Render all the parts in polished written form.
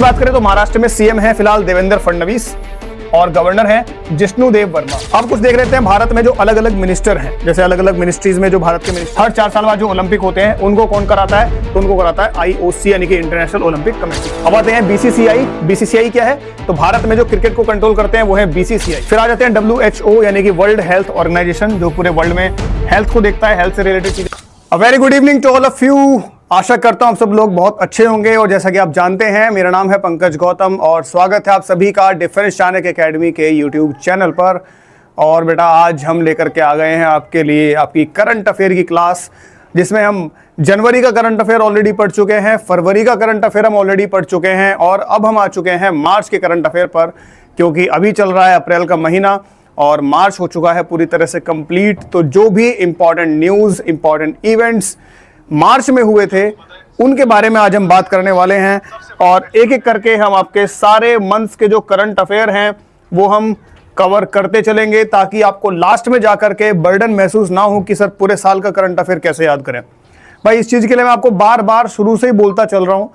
बात करें तो महाराष्ट्र में सीएम है फिलहाल देवेंद्र फडणवीस और गवर्नर है जिष्णु देव वर्मा। अब कुछ देख लेते हैं भारत में जो अलग अलग मिनिस्टर हैं, जैसे अलग अलग मिनिस्ट्रीज में जो भारत के मिनिस्टर हर 4 साल बाद जो ओलंपिक होते हैं उनको कौन कराता है, तो उनको कराता है आईओसी यानी कि इंटरनेशनल ओलंपिक कमेटी। अब आते हैं बीसीसीआई। बीसीसीआई क्या है, तो भारत में जो क्रिकेट को कंट्रोल करते हैं वो है बीसीसीआई। फिर आ जाते हैं WHO यानी कि वर्ल्ड हेल्थ ऑर्गेनाइजेशन, जो पूरे वर्ल्ड में हेल्थ को देखता है, हेल्थ से रिलेटेड चीजें। A very good evening to all of you. आशा करता हूं आप सब लोग बहुत अच्छे होंगे और जैसा कि आप जानते हैं मेरा नाम है पंकज गौतम और स्वागत है आप सभी का डिफेंस चाणक्य एकेडमी के यूट्यूब चैनल पर। और बेटा आज हम लेकर के आ गए हैं आपके लिए आपकी करंट अफेयर की क्लास, जिसमें हम जनवरी का करंट अफेयर ऑलरेडी पढ़ चुके हैं, फरवरी का करंट अफेयर हम ऑलरेडी पढ़ चुके हैं और अब हम आ चुके हैं मार्च के करंट अफेयर पर, क्योंकि अभी चल रहा है अप्रैल का महीना और मार्च हो चुका है पूरी तरह से कंप्लीट। तो जो भी इंपॉर्टेंट न्यूज़, इंपॉर्टेंट इवेंट्स मार्च में हुए थे उनके बारे में आज हम बात करने वाले हैं और एक एक करके हम आपके सारे मंथ्स के जो करंट अफेयर हैं वो हम कवर करते चलेंगे, ताकि आपको लास्ट में जाकर के बर्डन महसूस ना हो कि सर पूरे साल का करंट अफेयर कैसे याद करें। भाई इस चीज़ के लिए मैं आपको बार बार शुरू से ही बोलता चल रहा हूँ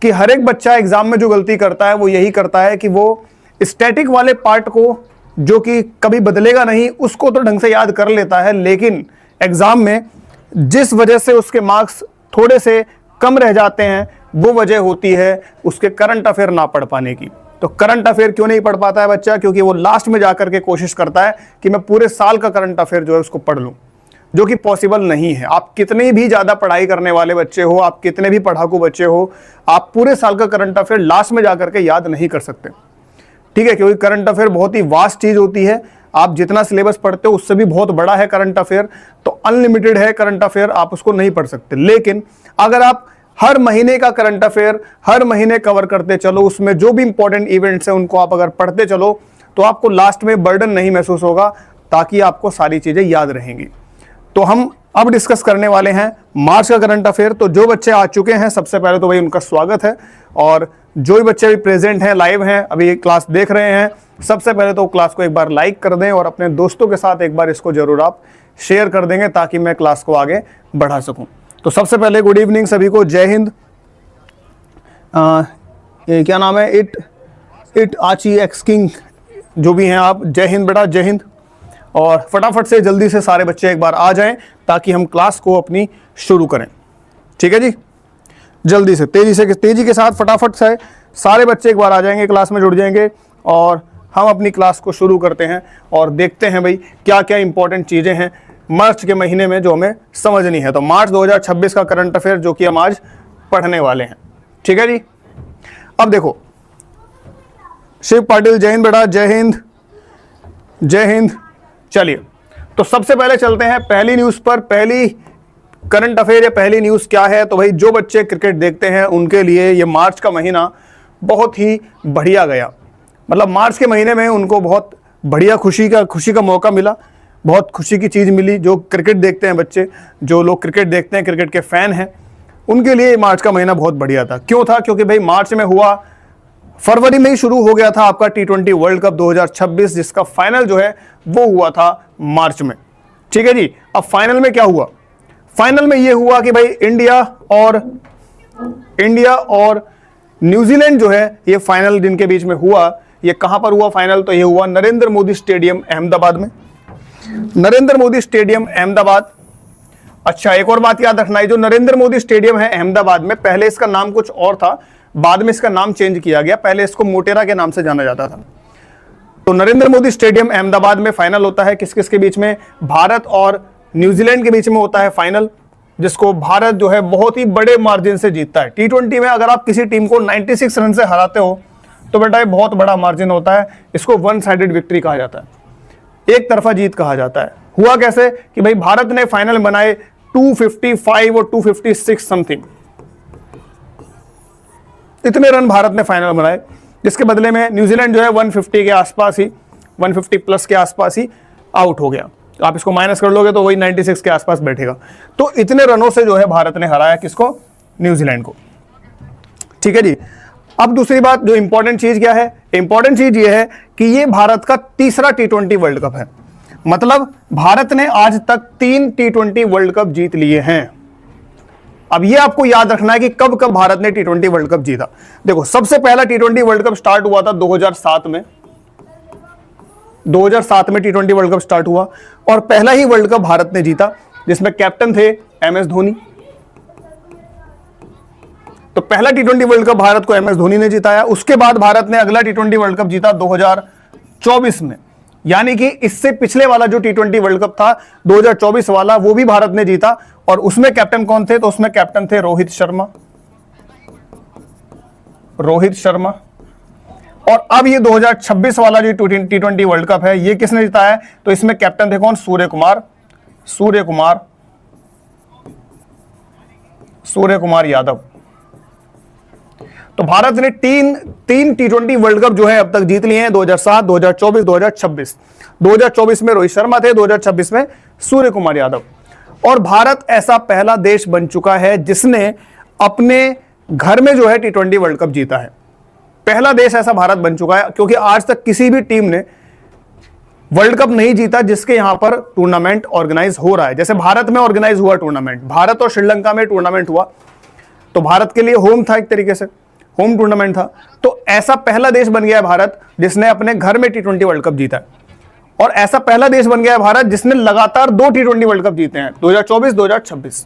कि हर एक बच्चा एग्जाम में जो गलती करता है वो यही करता है कि वो स्टैटिक वाले पार्ट को, जो कि कभी बदलेगा नहीं, उसको तो ढंग से याद कर लेता है, लेकिन एग्जाम में जिस वजह से उसके मार्क्स थोड़े से कम रह जाते हैं वो वजह होती है उसके करंट अफेयर ना पढ़ पाने की। तो करंट अफेयर क्यों नहीं पढ़ पाता है बच्चा, क्योंकि वो लास्ट में जाकर के कोशिश करता है कि मैं पूरे साल का करंट अफेयर जो है उसको पढ़ लूं, जो कि पॉसिबल नहीं है। आप कितनी भी ज़्यादा पढ़ाई करने वाले बच्चे हो, आप कितने भी पढ़ाकू बच्चे हो, आप पूरे साल का करंट अफेयर लास्ट में जाकर के याद नहीं कर सकते, ठीक है, क्योंकि करंट अफेयर बहुत ही वास्ट चीज़ होती है। आप जितना सिलेबस पढ़ते हो उससे भी बहुत बड़ा है करंट अफेयर, तो अनलिमिटेड है करंट अफेयर, आप उसको नहीं पढ़ सकते। लेकिन अगर आप हर महीने का करंट अफेयर हर महीने कवर करते चलो, उसमें जो भी इंपॉर्टेंट इवेंट्स हैं उनको आप अगर पढ़ते चलो, तो आपको लास्ट में बर्डन नहीं महसूस होगा, ताकि आपको सारी चीज़ें याद रहेंगी। तो हम अब डिस्कस करने वाले हैं मार्च का करंट अफेयर। तो जो बच्चे आ चुके हैं सबसे पहले तो भाई उनका स्वागत है, और जो भी बच्चे अभी प्रेजेंट हैं, लाइव हैं, अभी ये क्लास देख रहे हैं, सबसे पहले तो क्लास को एक बार लाइक कर दें और अपने दोस्तों के साथ एक बार इसको जरूर आप शेयर कर देंगे, ताकि मैं क्लास को आगे बढ़ा सकूं। तो सबसे पहले गुड इवनिंग सभी को, जय हिंद। ये क्या नाम है, इट आची एक्स किंग, जो भी हैं आप, जय हिंद बेटा, जय हिंद। और फटाफट से जल्दी से सारे बच्चे एक बार आ जाएं ताकि हम क्लास को अपनी शुरू करें, ठीक है जी। जल्दी से तेजी के साथ फटाफट से सारे बच्चे एक बार आ जाएंगे, क्लास में जुड़ जाएंगे और हम अपनी क्लास को शुरू करते हैं और देखते हैं भाई क्या क्या इंपॉर्टेंट चीज़ें हैं मार्च के महीने में जो हमें समझनी है। तो मार्च 2026 का करंट अफेयर जो कि हम आज पढ़ने वाले हैं, ठीक है जी। अब देखो, शिव पाटिल जय हिंद बेटा, जय हिंद, जय हिंद। चलिए तो सबसे पहले चलते हैं पहली न्यूज़ पर। पहली करंट अफेयर या पहली न्यूज़ क्या है, तो भाई जो बच्चे क्रिकेट देखते हैं उनके लिए ये मार्च का महीना बहुत ही बढ़िया गया। मतलब मार्च के महीने में उनको बहुत बढ़िया खुशी का मौका मिला, बहुत खुशी की चीज़ मिली। जो क्रिकेट देखते हैं बच्चे, जो लोग क्रिकेट देखते हैं, क्रिकेट के फ़ैन हैं, उनके लिए मार्च का महीना बहुत बढ़िया था। क्यों था, क्योंकि भाई मार्च में हुआ, फरवरी में ही शुरू हो गया था आपका T20 वर्ल्ड कप 2026, जिसका फाइनल जो है वो हुआ था मार्च में, ठीक है जी। अब फाइनल में क्या हुआ, फाइनल में ये हुआ कि भाई इंडिया और न्यूजीलैंड जो है ये फाइनल जिनके बीच में हुआ, ये कहां पर हुआ फाइनल, तो ये हुआ नरेंद्र मोदी स्टेडियम अहमदाबाद में, नरेंद्र मोदी स्टेडियम अहमदाबाद। अच्छा एक और बात याद रखना है, जो नरेंद्र मोदी स्टेडियम है अहमदाबाद में, पहले इसका नाम कुछ और था, बाद में इसका नाम चेंज किया गया, पहले इसको मोटेरा के नाम से जाना जाता था। तो नरेंद्र मोदी स्टेडियम अहमदाबाद में फाइनल होता है, किस किस के बीच में, भारत और न्यूजीलैंड के बीच में होता है फाइनल, जिसको भारत जो है बहुत ही बड़े मार्जिन से जीतता है। T20 में अगर आप किसी टीम को 96 रन से हराते हो तो बेटा ये बहुत बड़ा मार्जिन होता है, इसको वन साइडेड विक्ट्री कहा जाता है, एक तरफा जीत कहा जाता है। हुआ कैसे कि भाई भारत ने फाइनल बनाए 255 और 256 समथिंग, इतने रन भारत ने फाइनल बनाए, जिसके बदले में न्यूजीलैंड जो है 150 के आसपास ही, 150 प्लस के आसपास ही आउट हो गया। आप इसको माइनस कर लोगे तो वही 96 के आसपास बैठेगा। तो इतने रनों से जो है भारत ने हराया किसको, न्यूजीलैंड को, ठीक है जी। अब दूसरी बात, जो इंपॉर्टेंट चीज क्या है, इंपॉर्टेंट चीज ये है कि ये भारत का तीसरा T20 वर्ल्ड कप है। मतलब भारत ने आज तक 3 T20 वर्ल्ड कप जीत लिए हैं, अब ये आपको याद रखना है कि कब कब भारत ने T20 वर्ल्ड कप जीता। देखो, सबसे पहला T20 वर्ल्ड कप स्टार्ट हुआ था 2007 में। 2007 में T20 वर्ल्ड कप स्टार्ट हुआ और पहला ही वर्ल्ड कप भारत ने जीता, जिसमें कैप्टन थे MS धोनी। तो पहला T20 वर्ल्ड कप भारत को MS धोनी ने जिताया। उसके बाद भारत ने अगला T20 वर्ल्ड कप जीता 2024 में, यानी कि इससे पिछले वाला जो T20 वर्ल्ड कप था 2024 वाला, वो भी भारत ने जीता। और उसमें कैप्टन कौन थे? तो उसमें कैप्टन थे रोहित शर्मा। रोहित शर्मा। और अब ये 2026 वाला जो T20 वर्ल्ड कप है, ये किसने जीता है? तो इसमें कैप्टन थे कौन? सूर्य कुमार यादव। तो भारत ने तीन T20 वर्ल्ड कप जो है अब तक जीत लिए हैं, 2007, 2024, 2026। 2024 में रोहित शर्मा थे, 2026 में सूर्य कुमार यादव। और भारत ऐसा पहला देश बन चुका है जिसने अपने घर में जो है T20 वर्ल्ड कप जीता है। पहला देश ऐसा भारत बन चुका है, क्योंकि आज तक किसी भी टीम ने वर्ल्ड कप नहीं जीता जिसके यहां पर टूर्नामेंट ऑर्गेनाइज हो रहा है। जैसे भारत में ऑर्गेनाइज हुआ टूर्नामेंट, भारत और श्रीलंका में टूर्नामेंट हुआ, तो भारत के लिए होम था, एक तरीके से होम टूर्नामेंट था। तो ऐसा पहला देश बन गया है भारत जिसने अपने घर में T20 वर्ल्ड कप जीता है। और ऐसा पहला देश बन गया है भारत जिसने लगातार 2 T20 वर्ल्ड कप जीते हैं, 2024, 2026।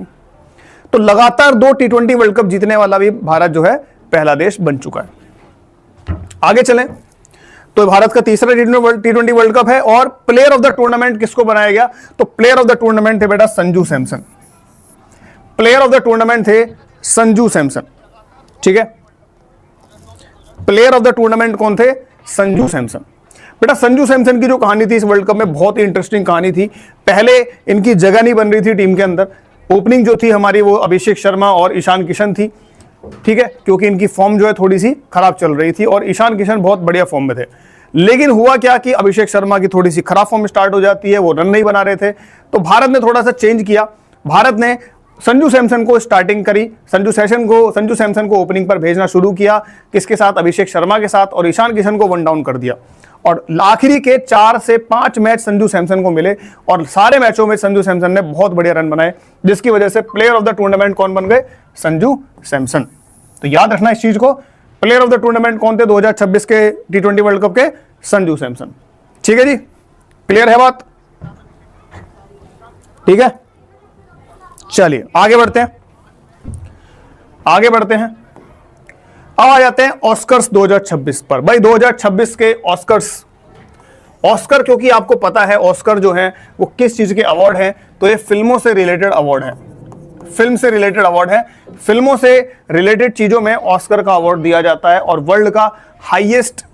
तो लगातार 2 T20 वर्ल्ड कप जीतने वाला भी भारत जो है पहला देश बन चुका है। आगे चलें तो भारत का तीसरा T20 वर्ल्ड कप है। और प्लेयर ऑफ द टूर्नामेंट किसको बनाया गया? तो प्लेयर ऑफ द टूर्नामेंट थे बेटा Sanju Samson. Player of the tournament थे संजू सैमसन। ठीक है, प्लेयर ऑफ द टूर्नामेंट कौन थे? संजू सैमसन। बेटा संजू सैमसन की जो कहानी थी इस वर्ल्ड कप में, बहुत ही इंटरेस्टिंग कहानी थी। पहले इनकी जगह नहीं बन रही थी टीम के अंदर। ओपनिंग जो थी हमारी वो अभिषेक शर्मा और ईशान किशन थी, ठीक है, क्योंकि इनकी फॉर्म जो है थोड़ी सी खराब चल रही थी और ईशान किशन बहुत बढ़िया फॉर्म में थे। लेकिन हुआ क्या कि अभिषेक शर्मा की थोड़ी सी खराब फॉर्म स्टार्ट हो जाती है, वो रन नहीं बना रहे थे। तो भारत ने थोड़ा सा चेंज किया। भारत ने संजू सैमसन को स्टार्टिंग करी, संजू सैमसन को ओपनिंग पर भेजना शुरू किया। किसके साथ? अभिषेक शर्मा के साथ। और ईशान किशन को वन डाउन कर दिया। और आखिरी के 4 से 5 मैच संजू सैमसन को मिले और सारे मैचों में संजू सैमसन ने बहुत बढ़िया रन बनाए, जिसकी वजह से प्लेयर ऑफ द टूर्नामेंट कौन बन गए? संजू सैमसन। तो याद रखना इस चीज को, प्लेयर ऑफ द टूर्नामेंट कौन थे 2026 के T20 वर्ल्ड कप के? संजू सैमसन। ठीक है जी, क्लियर है बात? ठीक है, चलिए आगे बढ़ते हैं। अब आ जाते हैं ऑस्कर्स 2026 पर। भाई 2026 के ऑस्कर, क्योंकि आपको पता है ऑस्कर जो है वो किस चीज के अवार्ड है? तो ये फिल्मों से रिलेटेड अवार्ड है। फिल्म से रिलेटेड अवार्ड है। फिल्मों से रिलेटेड चीजों में ऑस्कर का अवार्ड दिया जाता है और वर्ल्ड का हाईएस्ट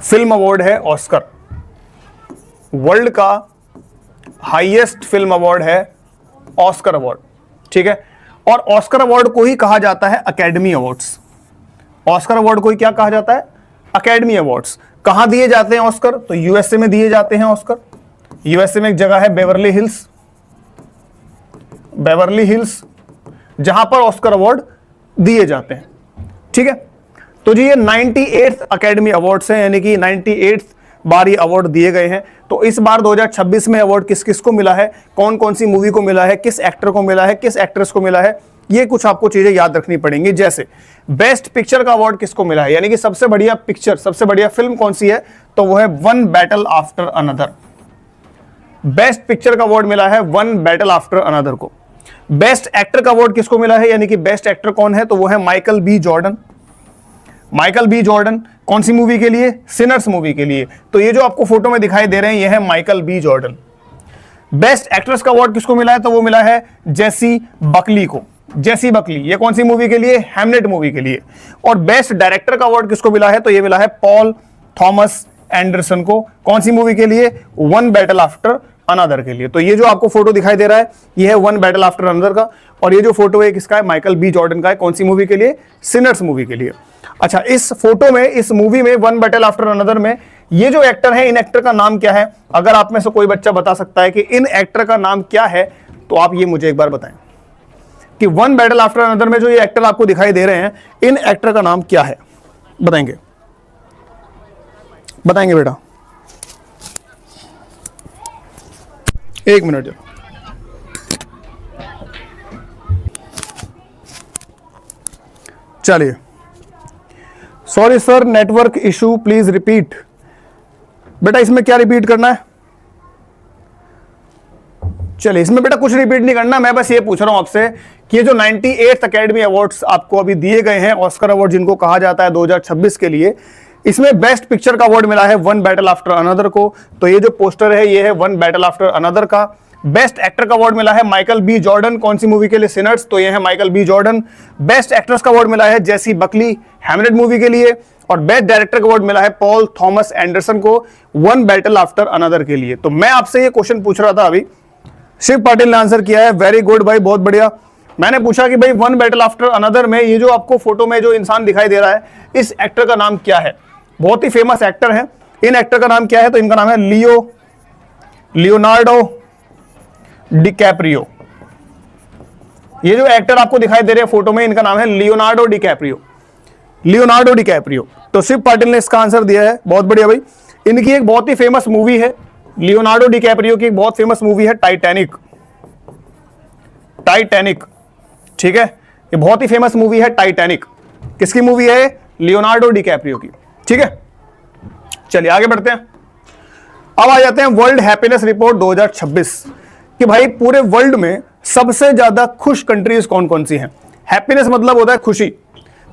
फिल्म अवार्ड है ऑस्कर। वर्ल्ड का हाईएस्ट फिल्म अवार्ड है ऑस्कर अवार्ड। ठीक है, और ऑस्कर अवार्ड को ही कहा जाता है अकेडमी अवार्ड्स। ऑस्कर अवार्ड को ही क्या कहा जाता है? Academy awards. कहां दिए जाते हैं ऑस्कर? तो यूएसए में दिए जाते हैं ऑस्कर। यूएसए में एक जगह है बेवर्ली हिल्स, जहां पर ऑस्कर अवार्ड दिए जाते हैं। ठीक है, तो जी ये 98th अकेडमी अवार्ड्स हैं, यानी कि 98th बार ये अवार्ड दिए गए हैं। तो इस बार 2026 में अवार्ड किस किस को मिला है, कौन कौन सी मूवी को मिला है, किस एक्टर को मिला है, किस एक्ट्रेस को मिला है, ये कुछ आपको चीजें याद रखनी पड़ेंगी। जैसे बेस्ट पिक्चर का अवार्ड किसको मिला है, यानी कि सबसे बढ़िया पिक्चर, सबसे बढ़िया फिल्म कौन सी है? तो वो है one battle after another. Best picture का अवार्ड मिला है वन बैटल आफ्टर अनदर को। बेस्ट एक्टर का अवार्ड किसको मिला है, यानी कि बेस्ट एक्टर कौन है? तो वो है माइकल बी जॉर्डन। कौन सी मूवी के लिए? सिनर्स मूवी के लिए। तो ये जो आपको फोटो में दिखाई दे रहे हैं ये है Michael B Jordan. Best actress का अवार्ड किसको मिला है? तो वो मिला है जेसी बकली को। जेसी बकली, ये कौन सी मूवी के लिए? हैमलेट मूवी के लिए। और बेस्ट डायरेक्टर का अवार्ड किसको मिला है? तो ये मिला है पॉल थॉमस एंडरसन को। कौन सी मूवी के लिए? वन बैटल आफ्टर अनदर के लिए। तो ये जो आपको फोटो दिखाई दे रहा है ये है वन बैटल आफ्टर अनदर का, और ये जो फोटो है किसका है? माइकल बी जॉर्डन का है। कौन सी मूवी के लिए? सिनर्स मूवी के लिए। अच्छा, इस फोटो में, इस मूवी में वन बैटल आफ्टर अनदर में ये जो एक्टर है, इन एक्टर का नाम क्या है? अगर आप में से कोई बच्चा बता सकता है कि इन एक्टर का नाम क्या है तो आप ये मुझे एक बार बताएं कि वन बैटल आफ्टर अनदर में जो ये एक्टर आपको दिखाई दे रहे हैं, इन एक्टर का नाम क्या है? बताएंगे बेटा, एक मिनट। चलिए, sorry sir network issue, please repeat. बेटा इसमें क्या रिपीट करना है? चलिए, इसमें बेटा कुछ रिपीट नहीं करना, मैं बस ये पूछ रहा हूं आपसे कि ये जो 98th अकेडमी अवार्ड्स आपको अभी दिए गए हैं, ऑस्कर अवार्ड जिनको कहा जाता है 2026 के लिए, इसमें बेस्ट पिक्चर का अवार्ड मिला है वन बैटल आफ्टर अनदर को। तो ये जो पोस्टर है ये है वन बैटल आफ्टर अनदर का। बेस्ट एक्टर का अवार्ड मिला है माइकल बी जॉर्डन, कौन सी मूवी के लिए? सिनर्स, तो ये है Michael B Jordan. Best actress का अवार्ड मिला है जेसी बकली, हैमलेट मूवी के लिए। और बेस्ट डायरेक्टर का अवार्ड मिला है पॉल थॉमस एंडरसन को वन बैटल आफ्टर अनदर के लिए। तो मैं आपसे ये क्वेश्चन पूछ रहा था, अभी शिव पाटिल ने आंसर किया है, वेरी गुड भाई, बहुत बढ़िया। मैंने पूछा कि भाई वन बैटल आफ्टर अनदर में ये जो आपको फोटो में जो इंसान दिखाई दे रहा है, इस एक्टर का नाम क्या है? बहुत ही फेमस एक्टर है, इन एक्टर का नाम क्या है? तो इनका नाम है लियोनार्डो डिकैप्रियो। ये जो एक्टर आपको दिखाई दे रहे हैं फोटो में, इनका नाम है लियोनार्डो डिकैप्रियो, लियोनार्डो डिकैप्रियो। तो शिव पाटिल ने इसका आंसर दिया है, बहुत बढ़िया भाई। इनकी एक बहुत ही फेमस मूवी है, लियोनार्डो डिकैप्रियो की एक बहुत फेमस मूवी है टाइटैनिक। टाइटैनिक, ठीक है, ये बहुत ही फेमस मूवी है टाइटैनिक। किसकी मूवी है? लियोनार्डो डिकैप्रियो की, ठीक है। चलिए आगे बढ़ते हैं। अब आ जाते हैं वर्ल्ड हैप्पीनेस रिपोर्ट 2026 कि भाई पूरे वर्ल्ड में सबसे ज्यादा खुश कंट्रीज कौन कौन सी हैं। हैप्पीनेस मतलब होता है खुशी,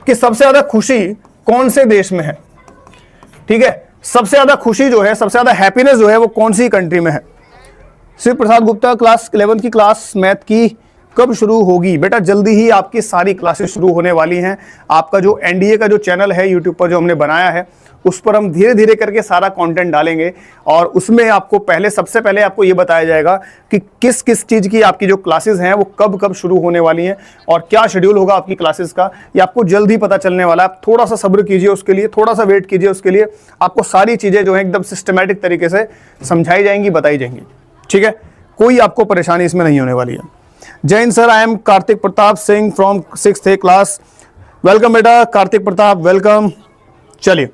कि सबसे ज्यादा खुशी कौन से देश में है, ठीक है। सबसे ज्यादा खुशी जो है, सबसे ज्यादा हैप्पीनेस जो है वो कौन सी कंट्री में है? शिव प्रसाद गुप्ता, क्लास 11 की क्लास मैथ की कब शुरू होगी? बेटा जल्दी ही आपकी सारी क्लासेस शुरू होने वाली हैं। आपका जो एनडीए का जो चैनल है यूट्यूब पर जो हमने बनाया है, उस पर हम धीरे धीरे करके सारा कंटेंट डालेंगे और उसमें आपको सबसे पहले आपको ये बताया जाएगा कि किस किस चीज़ की आपकी जो क्लासेस हैं वो कब कब शुरू होने वाली हैं और क्या शेड्यूल होगा आपकी क्लासेस का, ये आपको जल्द ही पता चलने वाला है। आप थोड़ा सा सब्र कीजिए उसके लिए, थोड़ा सा वेट कीजिए उसके लिए। आपको सारी चीज़ें जो है एकदम सिस्टमैटिक तरीके से समझाई जाएंगी, बताई जाएंगी, ठीक है। कोई आपको परेशानी इसमें नहीं होने वाली है। जय Hind sir, I am Kartik Pratap Singh from 6th class. Welcome बेटा कार्तिक प्रताप, वेलकम। चलिए,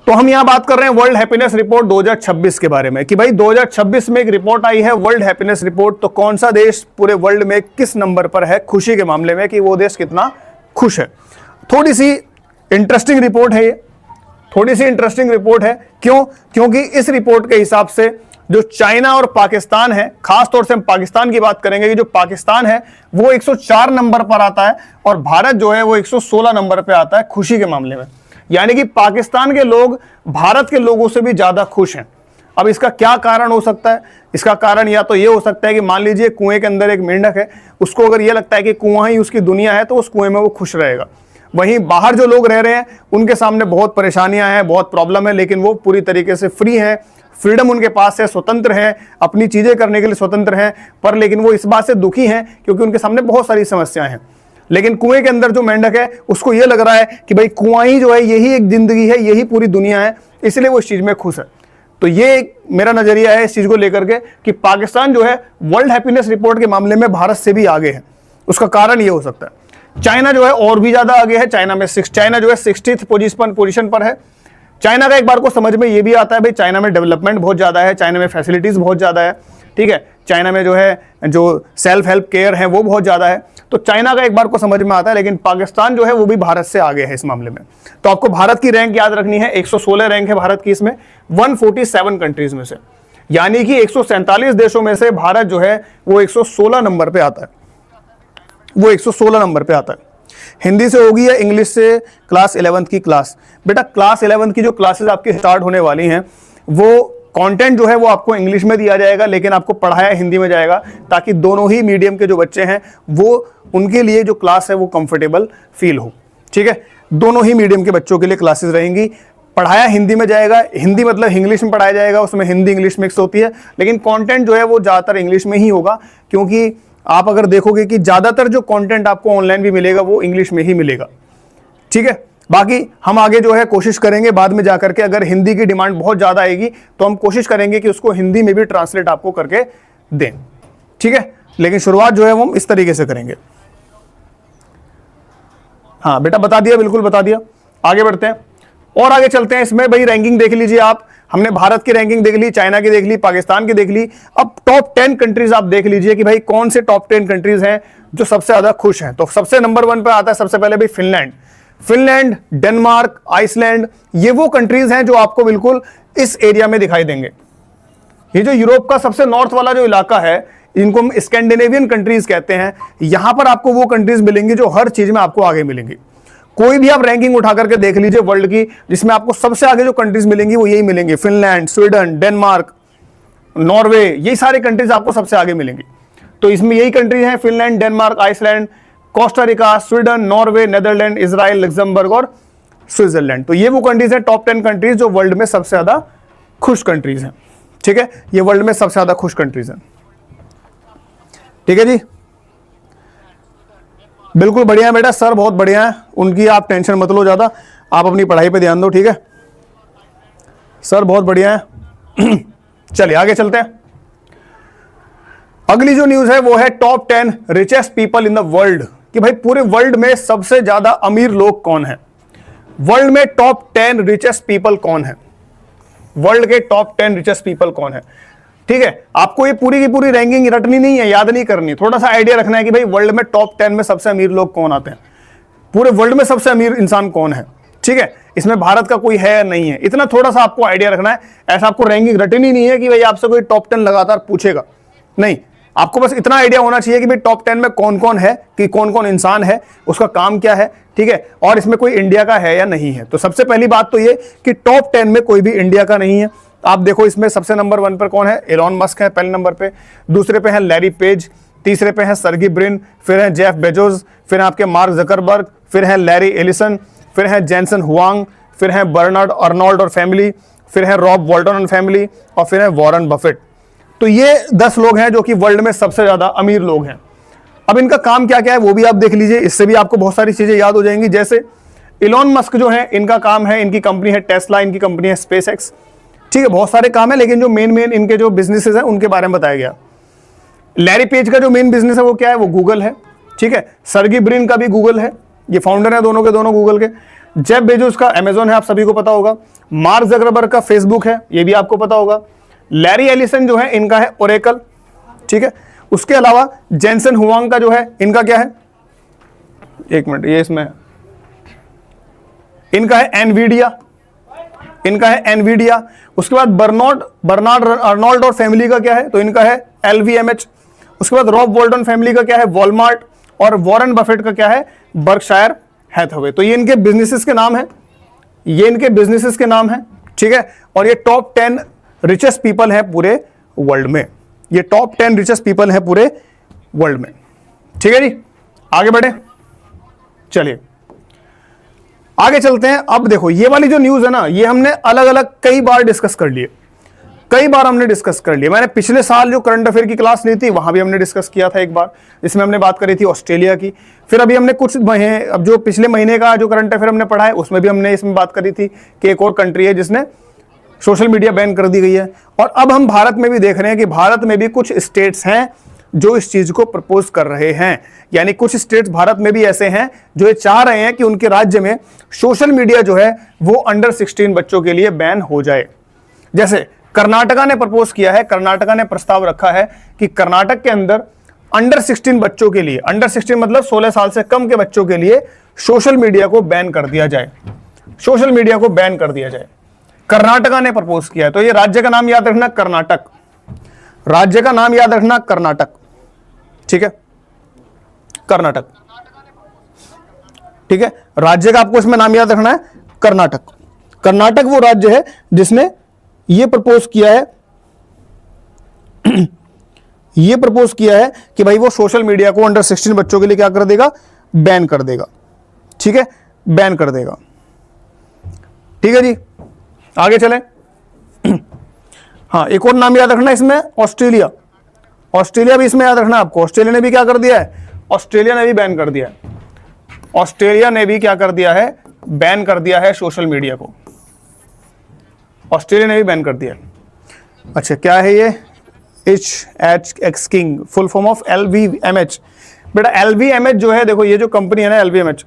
तो हम यहां बात कर रहे हैं वर्ल्ड हैप्पीनेस रिपोर्ट 2026 के बारे में कि भाई 2026 में एक रिपोर्ट आई है वर्ल्ड हैप्पीनेस रिपोर्ट। तो कौन सा देश पूरे वर्ल्ड में किस नंबर पर है खुशी के मामले में, कि वो देश कितना खुश है। थोड़ी सी इंटरेस्टिंग रिपोर्ट है ये, थोड़ी सी इंटरेस्टिंग रिपोर्ट है। क्यों? क्योंकि इस रिपोर्ट के हिसाब से जो चाइना और पाकिस्तान है, खास तौर से हम पाकिस्तान की बात करेंगे कि जो पाकिस्तान है वो 104 नंबर पर आता है और भारत जो है वो 116 नंबर पर आता है खुशी के मामले में। यानी कि पाकिस्तान के लोग भारत के लोगों से भी ज्यादा खुश हैं। अब इसका क्या कारण हो सकता है? इसका कारण या तो ये हो सकता है कि मान लीजिए कुएं के अंदर एक मेंढक है, उसको अगर ये लगता है कि कुआं ही उसकी दुनिया है तो उस कुएं में वो खुश रहेगा। वहीं बाहर जो लोग रह रहे हैं उनके सामने बहुत परेशानियां हैं, बहुत प्रॉब्लम है, लेकिन वो पूरी तरीके से फ्री हैं, फ्रीडम उनके पास है, स्वतंत्र हैं, अपनी चीजें करने के लिए स्वतंत्र हैं। पर लेकिन वो इस बात से दुखी हैं क्योंकि उनके सामने बहुत सारी समस्याएं हैं। लेकिन कुएं के अंदर जो मेंढक है उसको ये लग रहा है कि भाई कुआं ही जो है यही एक जिंदगी है, यही पूरी दुनिया है, इसलिए वो इस चीज में खुश है। तो ये मेरा नजरिया है इस चीज को लेकर के कि पाकिस्तान जो है वर्ल्ड हैप्पीनेस रिपोर्ट के मामले में भारत से भी आगे है। उसका कारण ये हो सकता है। चाइना जो है और भी ज्यादा आगे है, चाइना जो है 60th पोजीशन पर है। चाइना का एक बार को समझ में ये भी आता है भाई चाइना में डेवलपमेंट बहुत ज्यादा है, चाइना में फैसिलिटीज बहुत ज्यादा है, ठीक है। चाइना में जो है जो सेल्फ हेल्प केयर है वो बहुत ज्यादा है, तो चाइना का एक बार को समझ में आता है। लेकिन पाकिस्तान जो है वो भी भारत से आगे है इस मामले में। तो आपको भारत की रैंक याद रखनी है, 116 रैंक है भारत की इसमें 147 कंट्रीज में से, यानी कि 147 देशों में से भारत जो है वो 116 नंबर पे आता है, वो 116 नंबर पे आता है। हिंदी से होगी या इंग्लिश से क्लास 11th की क्लास? बेटा क्लास 11th की जो क्लासेस आपकी स्टार्ट होने वाली हैं वो कंटेंट जो है वो आपको इंग्लिश में दिया जाएगा, लेकिन आपको पढ़ाया हिंदी में जाएगा, ताकि दोनों ही मीडियम के जो बच्चे हैं वो उनके लिए जो क्लास है वो कंफर्टेबल फील हो, ठीक है। दोनों ही मीडियम के बच्चों के लिए क्लासेस रहेंगी, पढ़ाया हिंदी में जाएगा। हिंदी मतलब इंग्लिश में पढ़ाया जाएगा, उसमें हिंदी इंग्लिश मिक्स होती है, लेकिन कंटेंट जो है वो ज़्यादातर इंग्लिश में ही होगा। क्योंकि आप अगर देखोगे कि ज़्यादातर जो कंटेंट आपको ऑनलाइन भी मिलेगा वो इंग्लिश में ही मिलेगा, ठीक है। बाकी हम आगे जो है कोशिश करेंगे बाद में जाकर के, अगर हिंदी की डिमांड बहुत ज़्यादा आएगी तो हम कोशिश करेंगे कि उसको हिंदी में भी ट्रांसलेट आपको करके दें, ठीक है। लेकिन शुरुआत जो है वो हम इस तरीके से करेंगे। हाँ बेटा बता दिया, बिल्कुल बता दिया। आगे बढ़ते हैं और आगे चलते हैं। इसमें भाई रैंकिंग देख लीजिए आप, हमने भारत की रैंकिंग देख ली, चाइना की देख ली, पाकिस्तान की देख ली। अब टॉप 10 कंट्रीज आप देख लीजिए कि भाई कौन से टॉप 10 कंट्रीज हैं जो सबसे ज्यादा खुश हैं। तो सबसे नंबर 1 पे आता है सबसे पहले भाई फिनलैंड, डेनमार्क, आइसलैंड। ये वो कंट्रीज हैं जो आपको बिल्कुल इस एरिया में दिखाई देंगे। ये जो यूरोप का सबसे नॉर्थ वाला जो इलाका है, इनको हम स्कैंडिनेवियन कंट्रीज कहते हैं। यहां पर आपको वो कंट्रीज मिलेंगी जो हर चीज में आपको आगे मिलेंगी। कोई भी आप रैंकिंग उठा करके देख लीजिए वर्ल्ड की, जिसमें आपको सबसे आगे जो कंट्रीज मिलेंगी वो यही मिलेंगी। फिनलैंड, स्वीडन, डेनमार्क, नॉर्वे, यही सारे कंट्रीज आपको सबसे आगे मिलेंगी। तो इसमें यही कंट्रीज हैं, Finland, Denmark, Iceland, Costa Rica, Sweden, Norway, Netherland, Israel, Luxembourg और स्विट्जरलैंड। तो ये वो कंट्रीज हैं टॉप 10 कंट्रीज जो वर्ल्ड में सबसे ज्यादा खुश कंट्रीज हैं। ठीक है, ये वर्ल्ड में सबसे ज्यादा खुश कंट्रीज हैं। ठीक है जी, बिल्कुल बढ़िया है बेटा, सर बहुत बढ़िया है, उनकी आप टेंशन मत लो ज्यादा, आप अपनी पढ़ाई पे ध्यान दो। ठीक है, सर बहुत बढ़िया है। चलिए आगे चलते हैं। अगली जो न्यूज है वो है top 10 richest people in the world, कि भाई पूरे वर्ल्ड में सबसे ज्यादा अमीर लोग कौन है। वर्ल्ड में टॉप 10 रिचेस्ट पीपल कौन है, वर्ल्ड के टॉप 10 रिचेस्ट पीपल कौन है। ठीक है, आपको ये पूरी की पूरी रैंकिंग रटनी नहीं है, याद नहीं करनी, थोड़ा सा आइडिया रखना है कि भाई वर्ल्ड में टॉप 10 में सबसे अमीर लोग कौन आते हैं, पूरे वर्ल्ड में सबसे अमीर इंसान कौन है। ठीक है, इसमें भारत का कोई है या नहीं है, इतना थोड़ा सा आपको आइडिया रखना है। ऐसा आपको रैंकिंग रटनी नहीं है कि भाई आपसे कोई टॉप 10 लगातार पूछेगा, नहीं, आपको बस इतना आइडिया होना चाहिए कि भाई टॉप 10 में कौन कौन है, कि कौन कौन इंसान है, उसका काम क्या है। ठीक है, और इसमें कोई इंडिया का है या नहीं है। तो सबसे पहली बात तो ये कि टॉप 10 में कोई भी इंडिया का नहीं है। आप देखो इसमें सबसे नंबर 1 पर कौन है, एलॉन मस्क है पहले नंबर पे, दूसरे पे है लैरी पेज, तीसरे पे है सर्गी ब्रिन, फिर है जेफ बेजोस, फिर है आपके मार्क जकरबर्ग, फिर है लैरी एलिसन, फिर है जेंसन हुआंग, फिर है बर्नार्ड अर्नोल्ड और फैमिली, फिर है रॉब वॉल्टन और फैमिली, और फिर है वॉरेन बफेट। तो ये 10 लोग हैं जो कि वर्ल्ड में सबसे ज्यादा अमीर लोग हैं। अब इनका काम क्या क्या है वो भी आप देख लीजिए, इससे भी आपको बहुत सारी चीजें याद हो जाएंगी। जैसे इलॉन मस्क जो है, इनका काम है, इनकी कंपनी है टेस्ला, इनकी कंपनी है स्पेस एक्स। ठीक है, बहुत सारे काम है, लेकिन जो मेन इनके जो बिजनेसेस हैं उनके बारे में बताया गया। लैरी पेज का जो मेन बिजनेस है वो क्या है, वो गूगल है। ठीक है, सर्गी ब्रिन का भी गूगल है, ये फाउंडर है दोनों के दोनों गूगल के। जेफ बेजोस का अमेजोन है, आप सभी को पता होगा। मार्क जकरबर्ग का फेसबुक है, ये भी आपको पता होगा। लैरी एलिसन जो है इनका है ओरेकल। ठीक है, उसके अलावा जेंसन हुआंग का जो है इनका क्या है, एक मिनट, ये इसमें इनका है एनवीडिया, इनका है एनवीडिया। उसके बाद बर्नार्ड अर्नोल्ड और फैमिली का क्या है, तो इनका है LVMH। उसके बाद रॉब वॉल्टन फैमिली का क्या है, वॉलमार्ट। और वॉरेन बफेट का क्या है, बर्कशायर हैथवे। तो ये इनके बिजनेसेस के नाम है, ये इनके बिजनेसेस के नाम है। ठीक है, और ये टॉप 10 रिचेस्ट पीपल हैं पूरे वर्ल्ड में, ये टॉप 10 रिचेस्ट पीपल हैं पूरे वर्ल्ड में। ठीक है जी, आगे बढ़े, चलिए आगे चलते हैं। अब देखो ये वाली जो न्यूज है ना, ये हमने अलग अलग कई बार डिस्कस कर लिए, कई बार हमने डिस्कस कर लिया। मैंने पिछले साल जो करंट अफेयर की क्लास ली थी वहां भी हमने डिस्कस किया था एक बार, जिसमें हमने बात करी थी ऑस्ट्रेलिया की। फिर अभी हमने कुछ महीने, अब जो पिछले महीने का जो करंट अफेयर हमने पढ़ा है उसमें भी हमने इसमें बात करी थी कि एक और कंट्री है जिसने सोशल मीडिया बैन कर दी गई है। और अब हम भारत में भी देख रहे हैं कि भारत में भी कुछ स्टेट्स हैं जो इस चीज को प्रपोज कर रहे हैं, यानी कुछ स्टेट्स भारत में भी ऐसे हैं जो ये चाह रहे हैं कि उनके राज्य में सोशल मीडिया जो है वो अंडर 16 बच्चों के लिए बैन हो जाए। जैसे कर्नाटका ने प्रपोज किया है, कर्नाटका ने प्रस्ताव रखा है कि कर्नाटक के अंदर अंडर 16 बच्चों के लिए, अंडर 16 मतलब 16 साल से कम के बच्चों के लिए सोशल मीडिया को बैन कर दिया जाए, सोशल मीडिया को बैन कर दिया जाए। कर्नाटका ने प्रपोज किया है। तो ये राज्य का नाम याद रखना, कर्नाटक, राज्य का नाम याद रखना कर्नाटक। ठीक है, कर्नाटक। ठीक है, राज्य का आपको इसमें नाम याद रखना है कर्नाटक। कर्नाटक वो राज्य है जिसने ये प्रपोज किया है ये प्रपोज किया है कि भाई वो सोशल मीडिया को अंडर 16 बच्चों के लिए क्या कर देगा, बैन कर देगा। ठीक है, बैन कर देगा। ठीक है जी, आगे चलें। हाँ, एक और नाम याद रखना इसमें, ऑस्ट्रेलिया। ऑस्ट्रेलिया भी इसमें याद रखना आपको। ऑस्ट्रेलिया ने भी क्या कर दिया है, ऑस्ट्रेलिया ने भी बैन कर दिया है। ऑस्ट्रेलिया ने भी क्या कर दिया है, बैन कर दिया है सोशल मीडिया को। ऑस्ट्रेलिया ने भी बैन कर दिया है। अच्छा, क्या है ये, HHX king, full form of LVMH। बेटा LVMH जो है, देखो ये जो कंपनी है ना LVMH,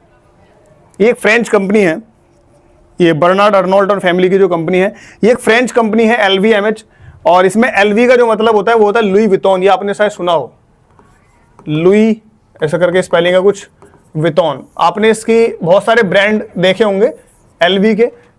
ये एक फ्रेंच कंपनी है, ये बर्नार्ड अर्नोल्ट और फैमिली की जो कंपनी है, ये एक फ्रेंच कंपनी है LVMH, और इसमें LV का जो मतलब होता है वो होता है लुई वितौन। ये आपने शायद सुना हो, लुई ऐसा करके स्पेलिंग है कुछ, वितौन। आपने इसकी बहुत सारे ब्रांड देखे होंगे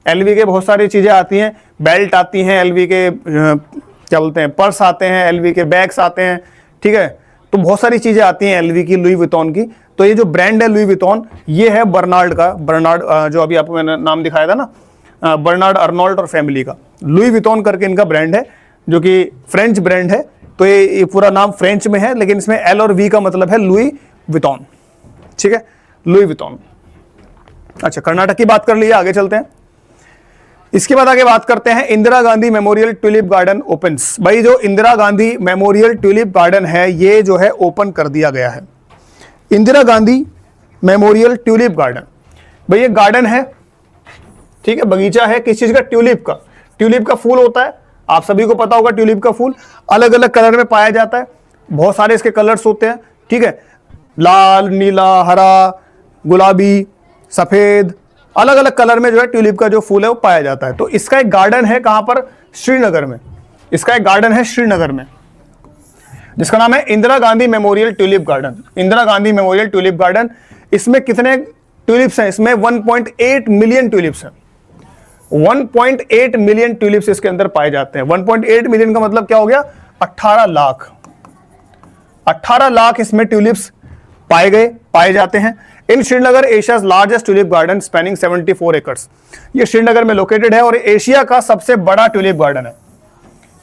LV के बहुत सारी चीजें आती हैं, बेल्ट आती हैं LV के, क्या बोलते हैं, पर्स आते हैं LV के, बैग्स आते हैं, ठीक है। तो बहुत सारी चीजें आती हैं LV की, लुई वितौन की। तो ये जो ब्रांड है लुई वितौन, ये है बर्नार्ड का, बर्नार्ड जो अभी आपको मैंने नाम दिखाया था ना, बर्नार्ड अर्नोल्ट और फैमिली का, लुई वितौन करके इनका ब्रांड है, जो कि फ्रेंच ब्रांड है। तो ये पूरा नाम फ्रेंच में है, लेकिन इसमें L और V का मतलब है लुई वितौन, ठीक है, लुई वितौन। अच्छा, कर्नाटक की बात कर ली, आगे चलते हैं। इसके बाद आगे बात करते हैं Indira Gandhi memorial tulip garden opens. भाई जो Indira Gandhi memorial tulip garden है, ये जो है ओपन कर दिया गया है, Indira Gandhi memorial tulip garden. भाई ये गार्डन है, ठीक है, बगीचा है, किस चीज का, ट्यूलिप का। ट्यूलिप का फूल होता है, आप सभी को पता होगा, ट्यूलिप का फूल अलग अलग कलर में पाया जाता है, बहुत सारे इसके कलर्स होते हैं, ठीक है, लाल, नीला, हरा, गुलाबी, सफेद, अलग अलग कलर में जो है ट्यूलिप का जो फूल है वो पाया जाता है। तो इसका एक गार्डन है, कहां पर, श्रीनगर में। इसका एक गार्डन है श्रीनगर में, जिसका नाम है Indira Gandhi memorial tulip garden. Indira Gandhi memorial tulip garden. इसमें कितने ट्यूलिप्स हैं, इसमें 1.8 मिलियन ट्यूलिप्स हैं, 1.8 मिलियन ट्यूलिप्स इसके अंदर पाए जाते हैं। 1.8 मिलियन का मतलब क्या हो गया, 18 लाख। 18 लाख इसमें ट्यूलिप्स पाए जाते हैं। In Srinagar Asia's largest tulip garden spanning 74 acres. ये श्रीनगर में लोकेटेड है और एशिया का सबसे बड़ा ट्यूलिप गार्डन है।